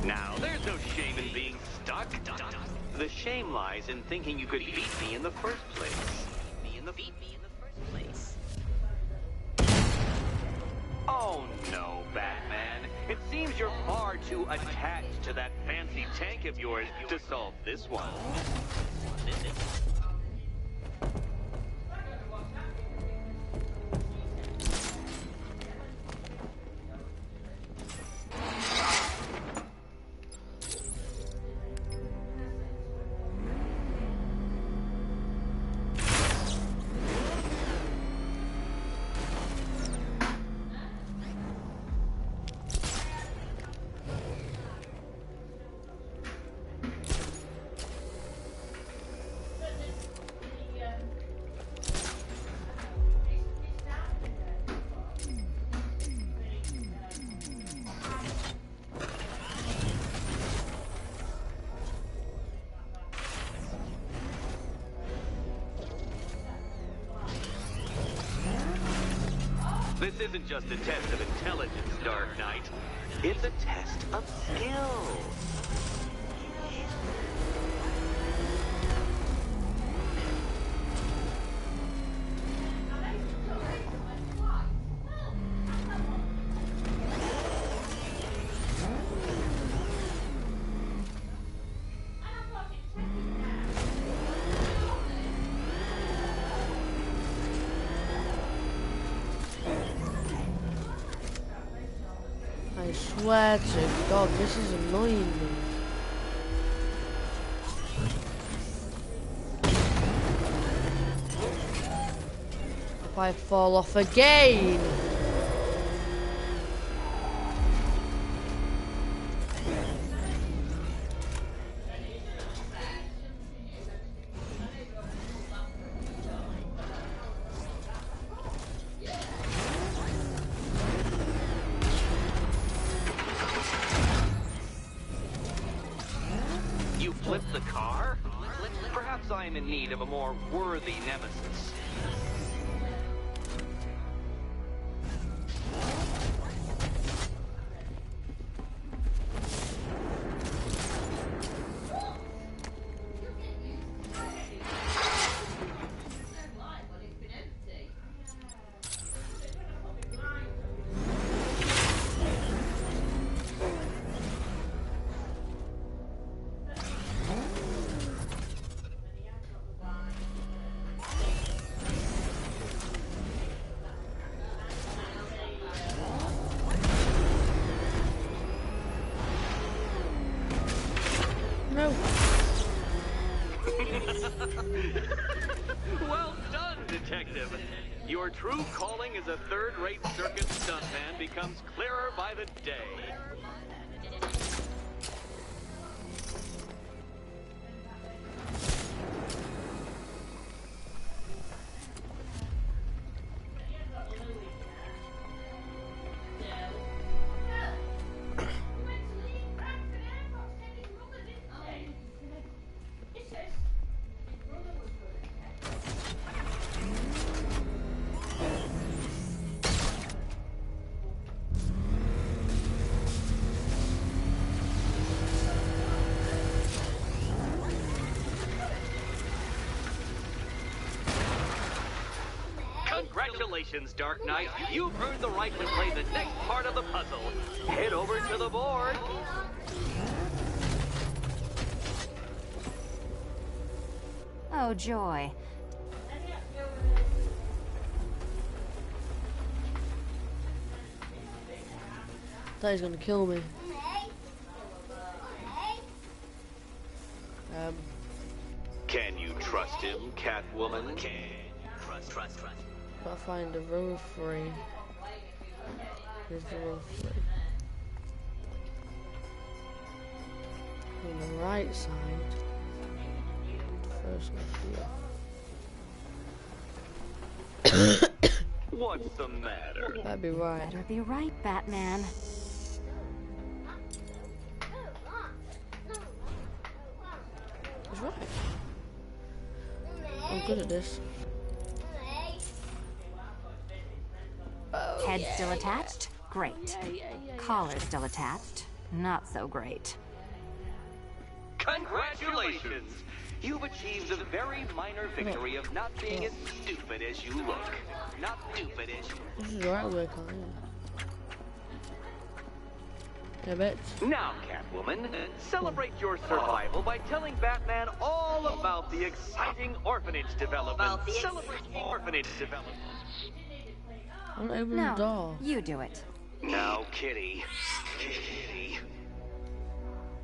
Now, there's no shame in being stuck. The shame lies in thinking you could beat me in the first place. Oh no, Batman. It seems you're far too attached to that fancy tank of yours to solve this one. This isn't just a test of intelligence, Dark Knight. It's a test of skill. I swear to God, this is annoying me. If I fall off again. You flipped the car? Perhaps I am in need of a more worthy nemesis. Well done, Detective. Your true calling as a third-rate circus stuntman becomes clearer by the day. Congratulations, Dark Knight. You've earned the right to play the next part of the puzzle. Head over to the board. Oh, joy. Thought he's gonna kill me. Can you trust him, Catwoman? Trust. Gotta find the room 3. Here's the room 3. On the right side. First one here. What's the matter? That'd be right. Better be right, Batman. He's right. I'm good at this. Head still attached? Great. Collar still attached? Not so great. Congratulations! You've achieved the very minor victory of not being as stupid as you look. Not stupid as you This is the right way, Colin. I bet. Now, Catwoman, celebrate your survival by telling Batman all about the exciting orphanage development. Celebrate the orphanage development. I'm not opening the door. You do it. Now, Kitty. Kitty.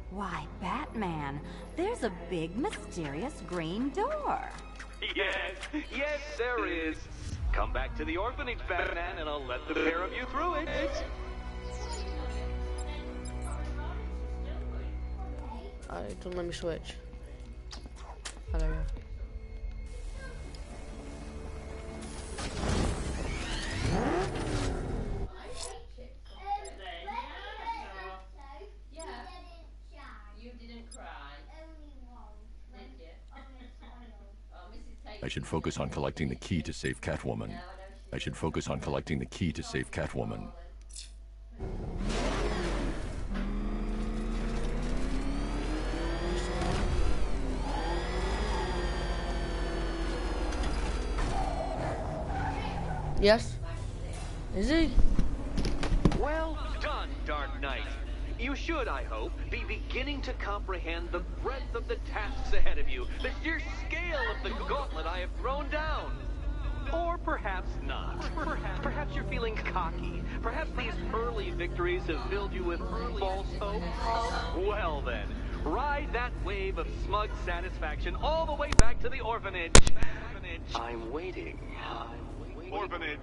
Why, Batman, there's a big, mysterious green door. Yes, there is. Come back to the orphanage, Batman, and I'll let the pair of you through it. Don't let me switch. Oh, there we go. I should focus on collecting the key to save Catwoman. I should focus on collecting the key to save Catwoman. Yes? Is he? Well done, Dark Knight. You should, I hope, be beginning to comprehend the breadth of the tasks ahead of you, the sheer scale of the gauntlet I have thrown down. Or perhaps not. Perhaps you're feeling cocky. Perhaps these early victories have filled you with false hope. Well then, ride that wave of smug satisfaction all the way back to the orphanage. I'm waiting. Orphanage.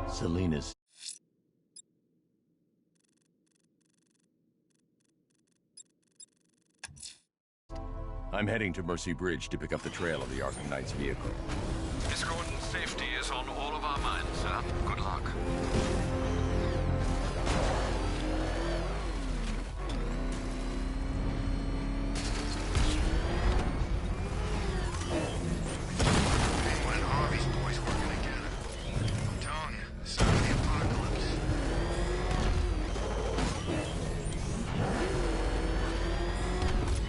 Selena's I'm heading to Mercy Bridge to pick up the trail of the Arkham Knight's vehicle. Miss Gordon's safety is on all of our minds, sir. Good luck. When are these boys working together? I'm telling you, it's not the apocalypse.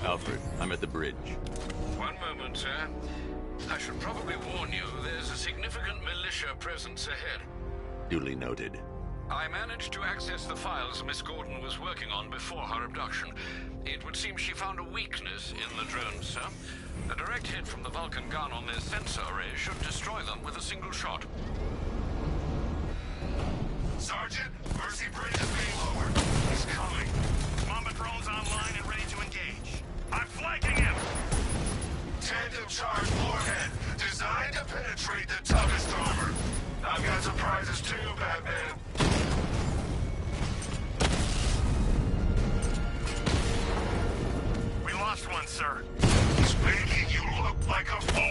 Alfred, I'm at the bridge. One moment, sir. I should probably warn you, there's a significant militia presence ahead. Duly noted. I managed to access the files Miss Gordon was working on before her abduction. It would seem she found a weakness in the drones, sir. A direct hit from the Vulcan gun on their sensor array should destroy them with a single shot. Sergeant, Mercy Bridge is being lowered. He's coming. Mamba drone's online and ready to engage. I'm flanking him! Tandem charge warhead, designed to penetrate the toughest armor. I've got surprises too, Batman. We lost one, sir. He's making you look like a fool!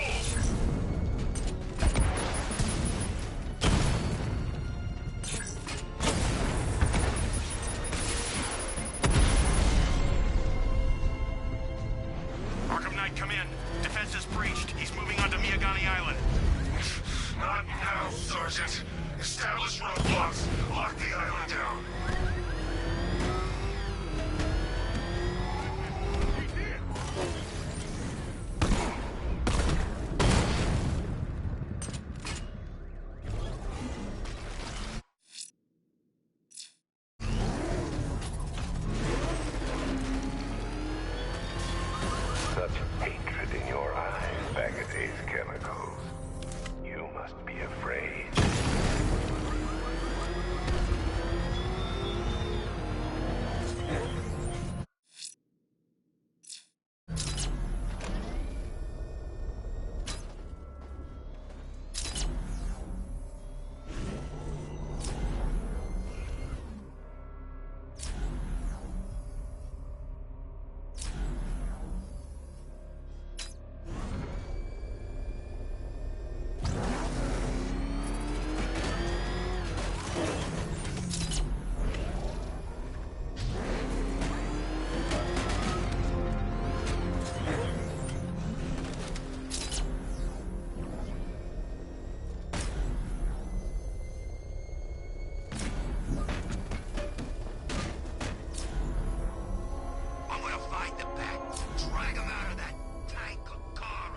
Arkham Knight, come in. Defense is breached. He's moving onto Miyagani Island. Not now, Sergeant. Establish roadblocks. Lock the island down. Such hatred in your eyes, Bagada's chemicals. You must be afraid. I'm gonna find the Bat, drag him out of that tank or car,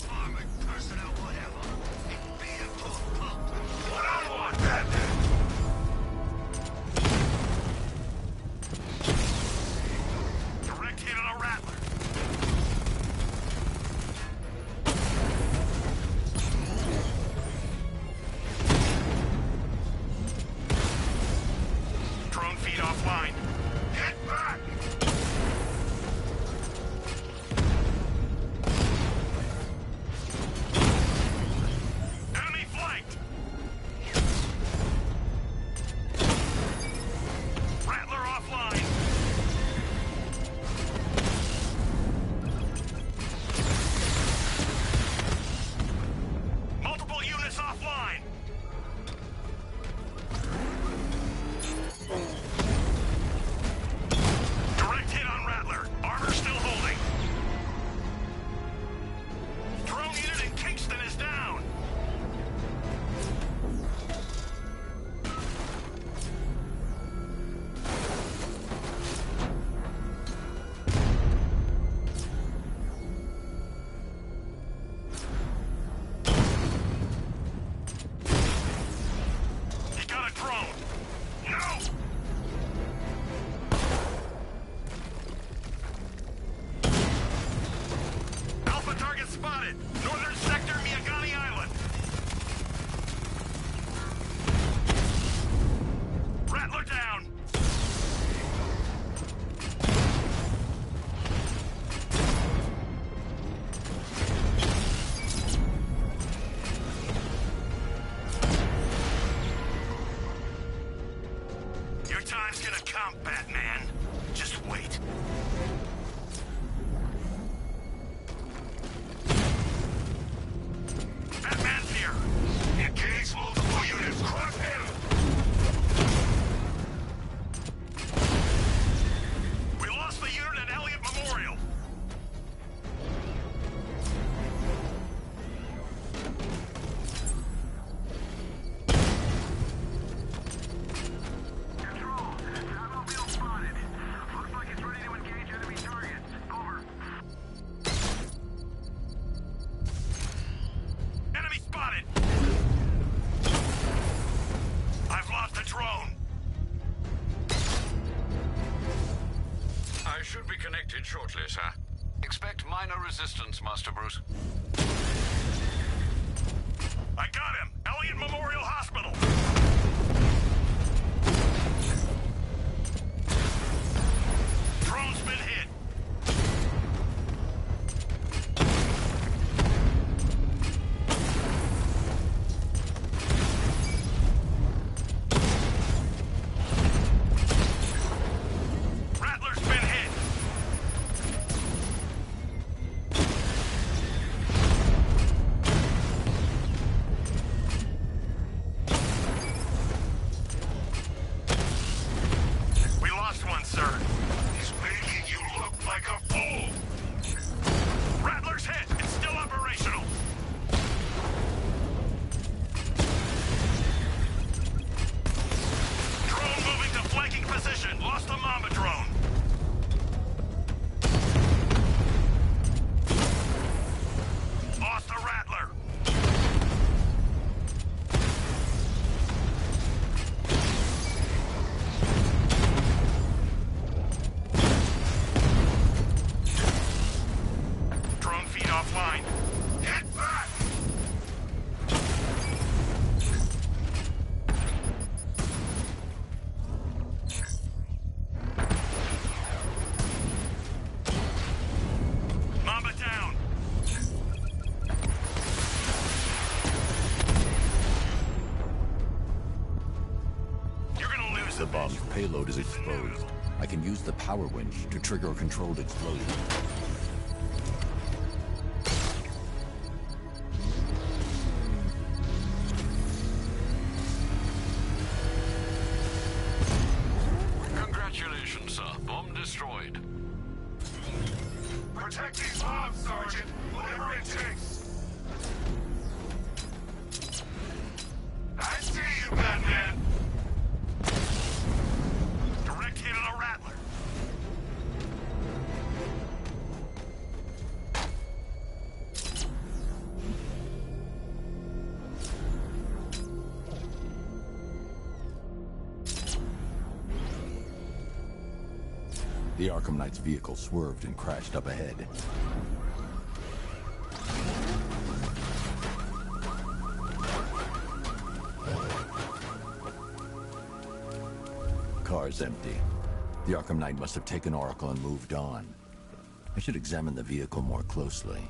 armored personnel, whatever, and beat him to a pulp. What I want, Batman! Direct hit on a Rattler. Drone feed offline. Get back! Enemy flanked. Rattler offline. Multiple units offline. Direct hit on Rattler. Armor still holding. Drone unit in Kingston is down. He got a drone. No! Alpha target spotted. Northern sector, Miyagani Island. Rattler down. Your time's gonna come, Batman. Just wait. should be connected shortly, sir. Expect minor resistance, Master Bruce. I got him! Elliott Memorial Hospital! Drone's been hit! Rattler's been hit! We lost one, sir. He's making you look like a fool! Rattler's hit! It's still operational! Drone moving to flanking position. Lost the Mama drone. Lost the Rattler. Drone feed offline. Hit back! Mamba down. You're gonna lose The bomb's payload is exposed. I can use the power winch to trigger a controlled explosion. Congratulations, sir. Bomb destroyed. Protect these bombs, Sergeant. Whatever it takes. I see you, Batman. Direct hit on a Rattler. The Arkham Knight's vehicle swerved and crashed up ahead. Car's empty. The Arkham Knight must have taken Oracle and moved on. I should examine the vehicle more closely.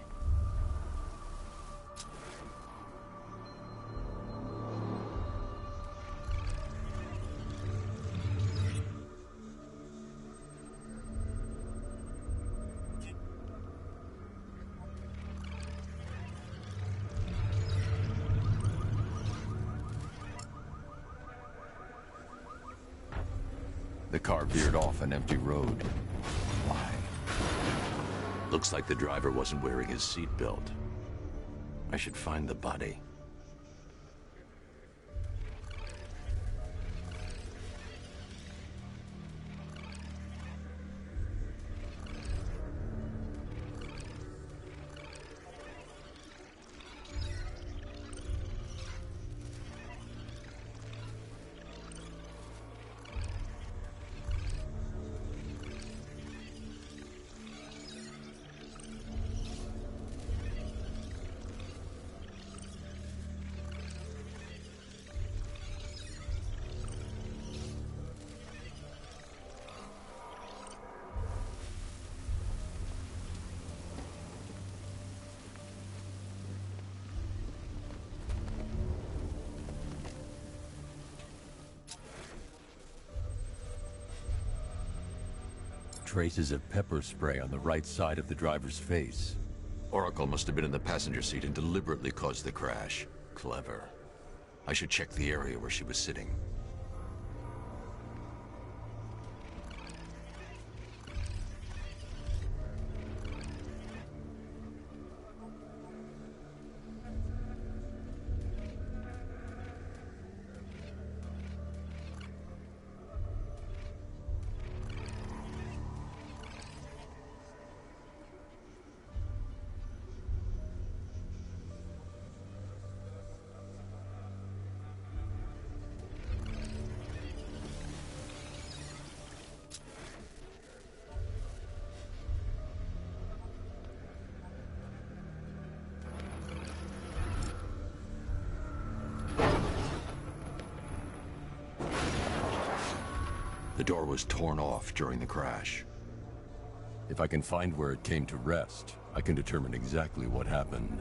The car veered off an empty road. Why? Looks like the driver wasn't wearing his seatbelt. I should find the body. Traces of pepper spray on the right side of the driver's face. Oracle must have been in the passenger seat and deliberately caused the crash. Clever. I should check the area where she was sitting. door was torn off during the crash. If I can find where it came to rest, I can determine exactly what happened.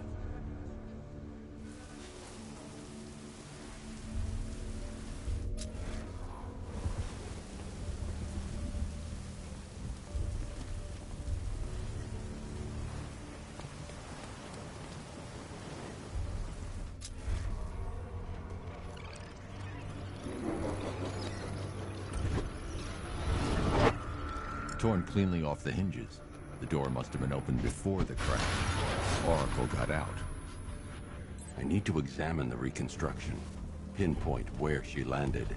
Torn cleanly off the hinges. The door must have been opened before the crash. Oracle got out. I need to examine the reconstruction, pinpoint where she landed.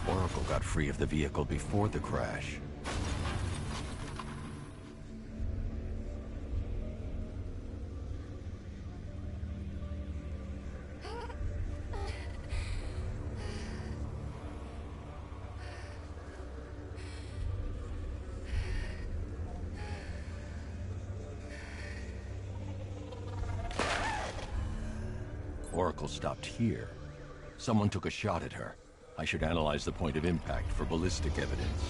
Oracle got free of the vehicle before the crash. Oracle stopped here. Someone took a shot at her. I should analyze the point of impact for ballistic evidence.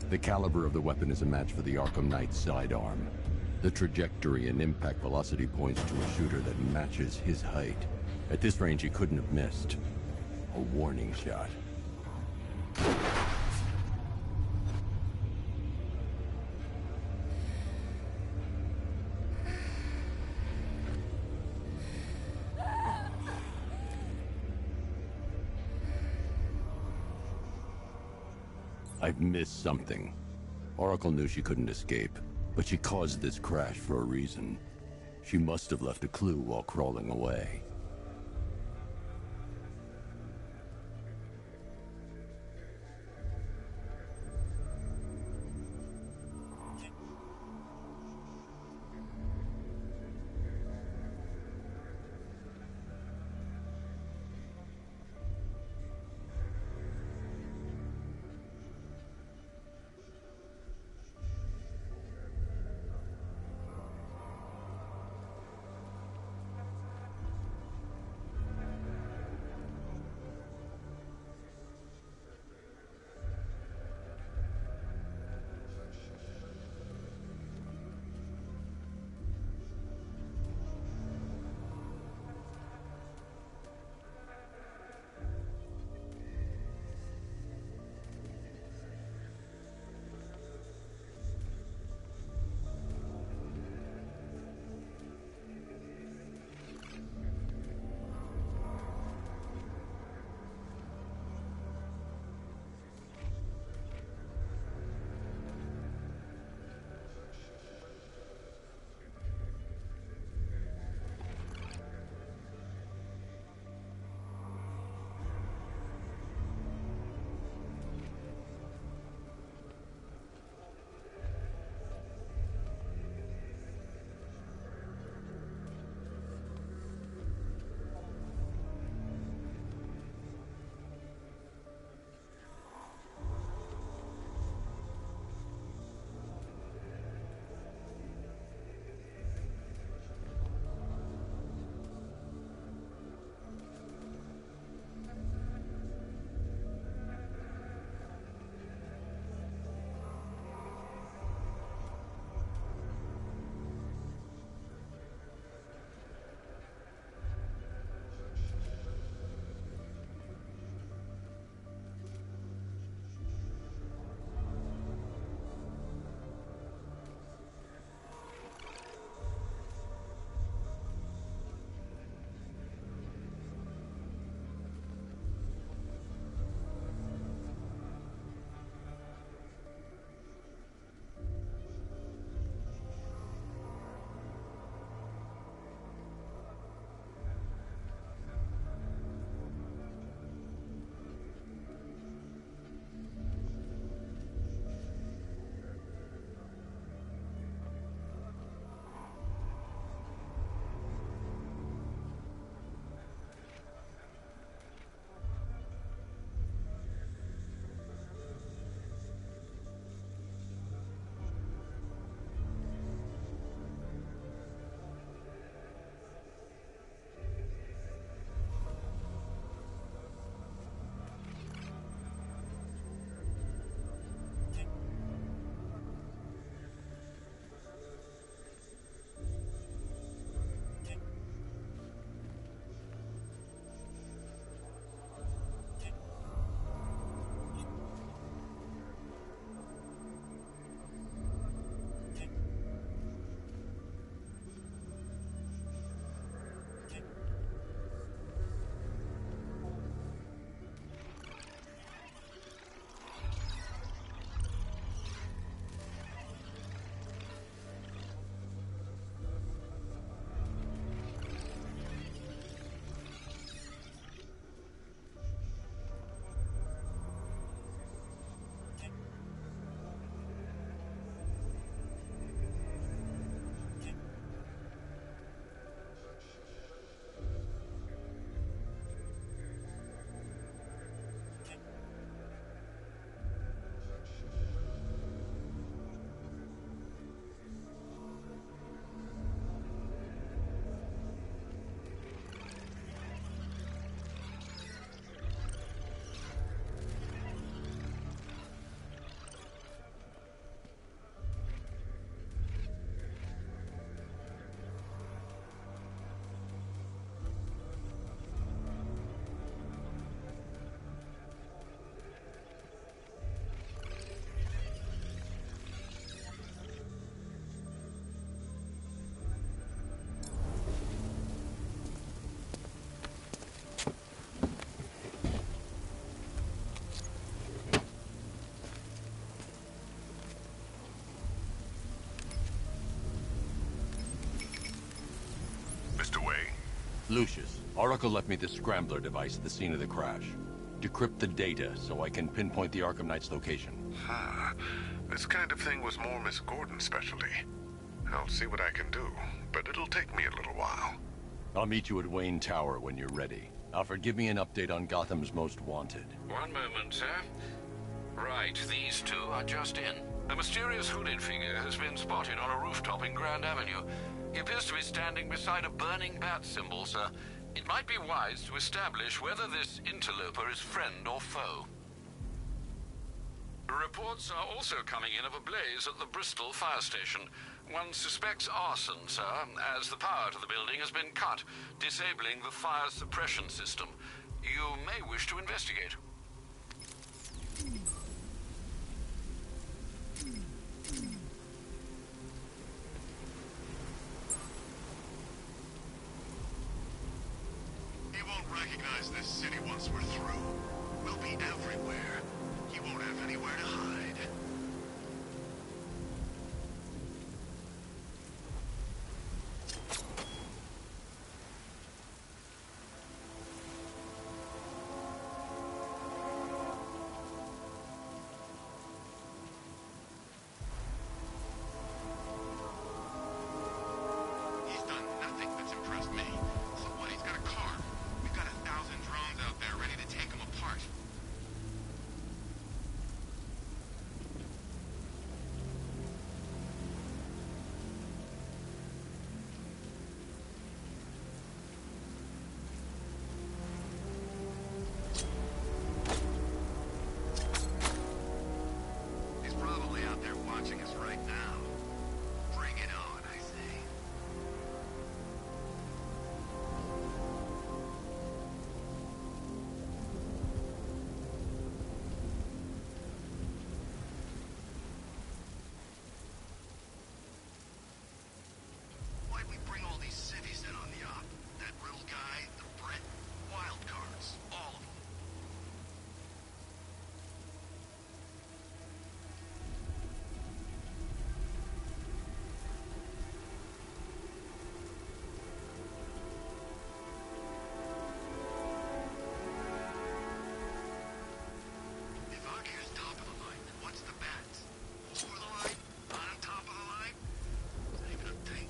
The caliber of the weapon is a match for the Arkham Knight's sidearm. The trajectory and impact velocity points to a shooter that matches his height. At this range, he couldn't have missed. A warning shot. I've missed something. Oracle knew she couldn't escape. But she caused this crash for a reason. She must have left a clue while crawling away. Lucius, Oracle left me the scrambler device at the scene of the crash. Decrypt the data so I can pinpoint the Arkham Knight's location. This kind of thing was more Miss Gordon's specialty. I'll see what I can do, but it'll take me a little while. I'll meet you at Wayne Tower when you're ready. Alfred, give me an update on Gotham's Most Wanted. One moment, sir. Right, these two are just in. A mysterious hooded figure has been spotted on a rooftop in Grand Avenue. He appears to be standing beside a burning bat symbol, sir. It might be wise to establish whether this interloper is friend or foe. Reports are also coming in of a blaze at the Bristol fire station. One suspects arson, sir, as the power to the building has been cut, disabling the fire suppression system. You may wish to investigate. He won't recognize this city once we're through. We'll be everywhere. He won't have anywhere to hide. He's done nothing that's impressed me. So what? He's got a car. We've got 1,000 drones out there ready to take him apart. He's probably out there watching us right now. Bring it on, I say. Why'd we bring all these civvies in on the op? That riddle guy, the Brit, wild cards, all of them. If Arkham's top of the line, then what's the bats? Over the line? On top of the line? It's not even a thing.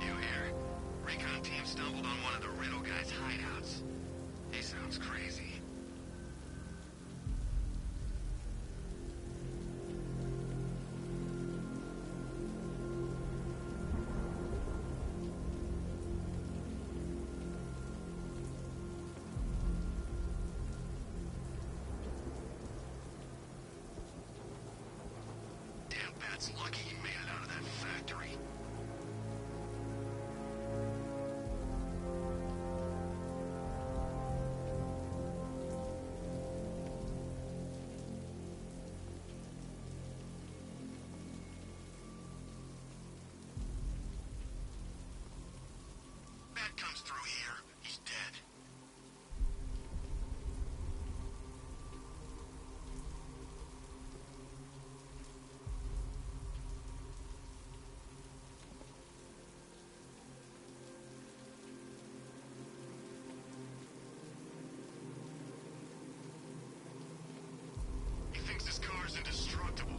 You hear? Recon team stumbled on one of the riddle guy's hideouts. He sounds crazy. Damn bat's lucky he made it out of that factory. through here, he's dead. He thinks his car's indestructible.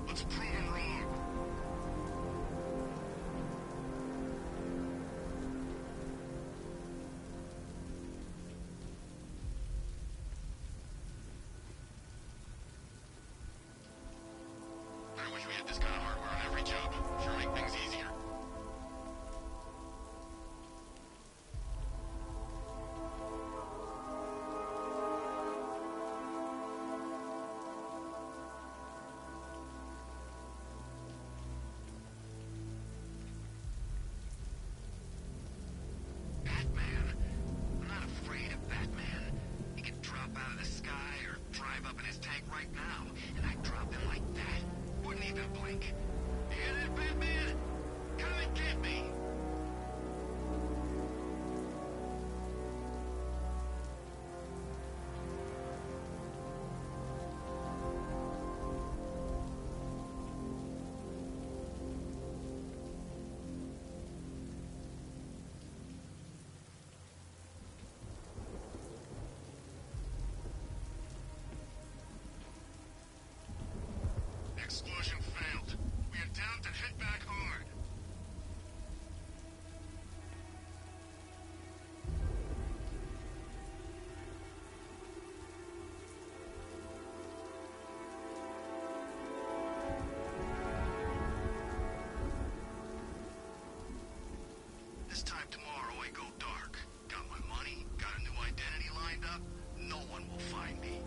Let's prove him wrong. I wish we had this kind of hardware on every job. Sure make things easier. Batman? I'm not afraid of Batman. He could drop out of the sky or drive up in his tank right now, and I'd drop him like that. Wouldn't even blink. You hear that, Batman? Come and get me! Explosion failed. We adapt and hit back hard. This time tomorrow I go dark. Got my money, got a new identity lined up. No one will find me.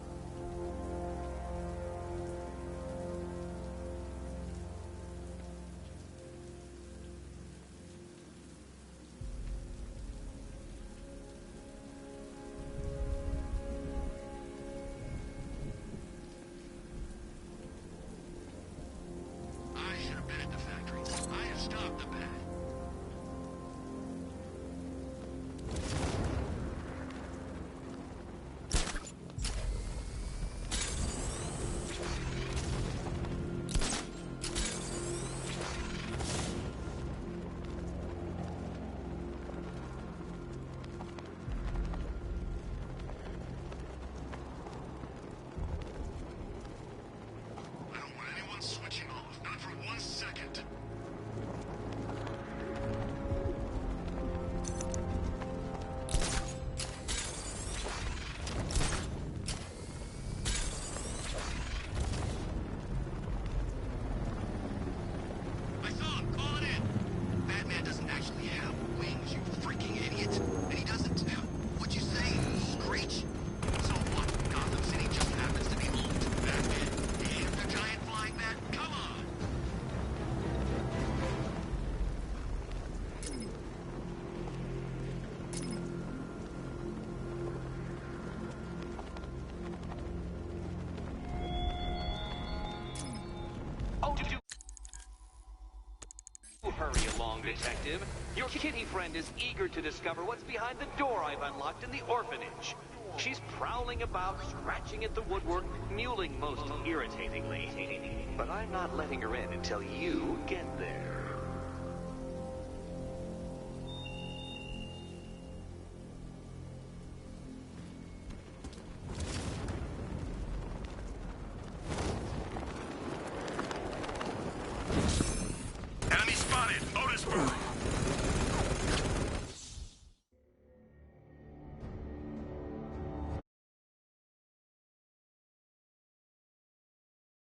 I should have been at the factory. I have stopped the bat. I don't want anyone switching off, not for 1 second. I saw him, call it in. Batman doesn't actually have wings, you freaking idiot. And he doesn't, what'd you say, screech? So what? Gotham City just happens to be home to Batman and the giant flying bat? Come on! Oh, do hurry along, Detective. Your kitty friend is eager to discover what's behind the door I've unlocked in the orphanage. She's prowling about, scratching at the woodwork, mewling most irritatingly. But I'm not letting her in until you get there.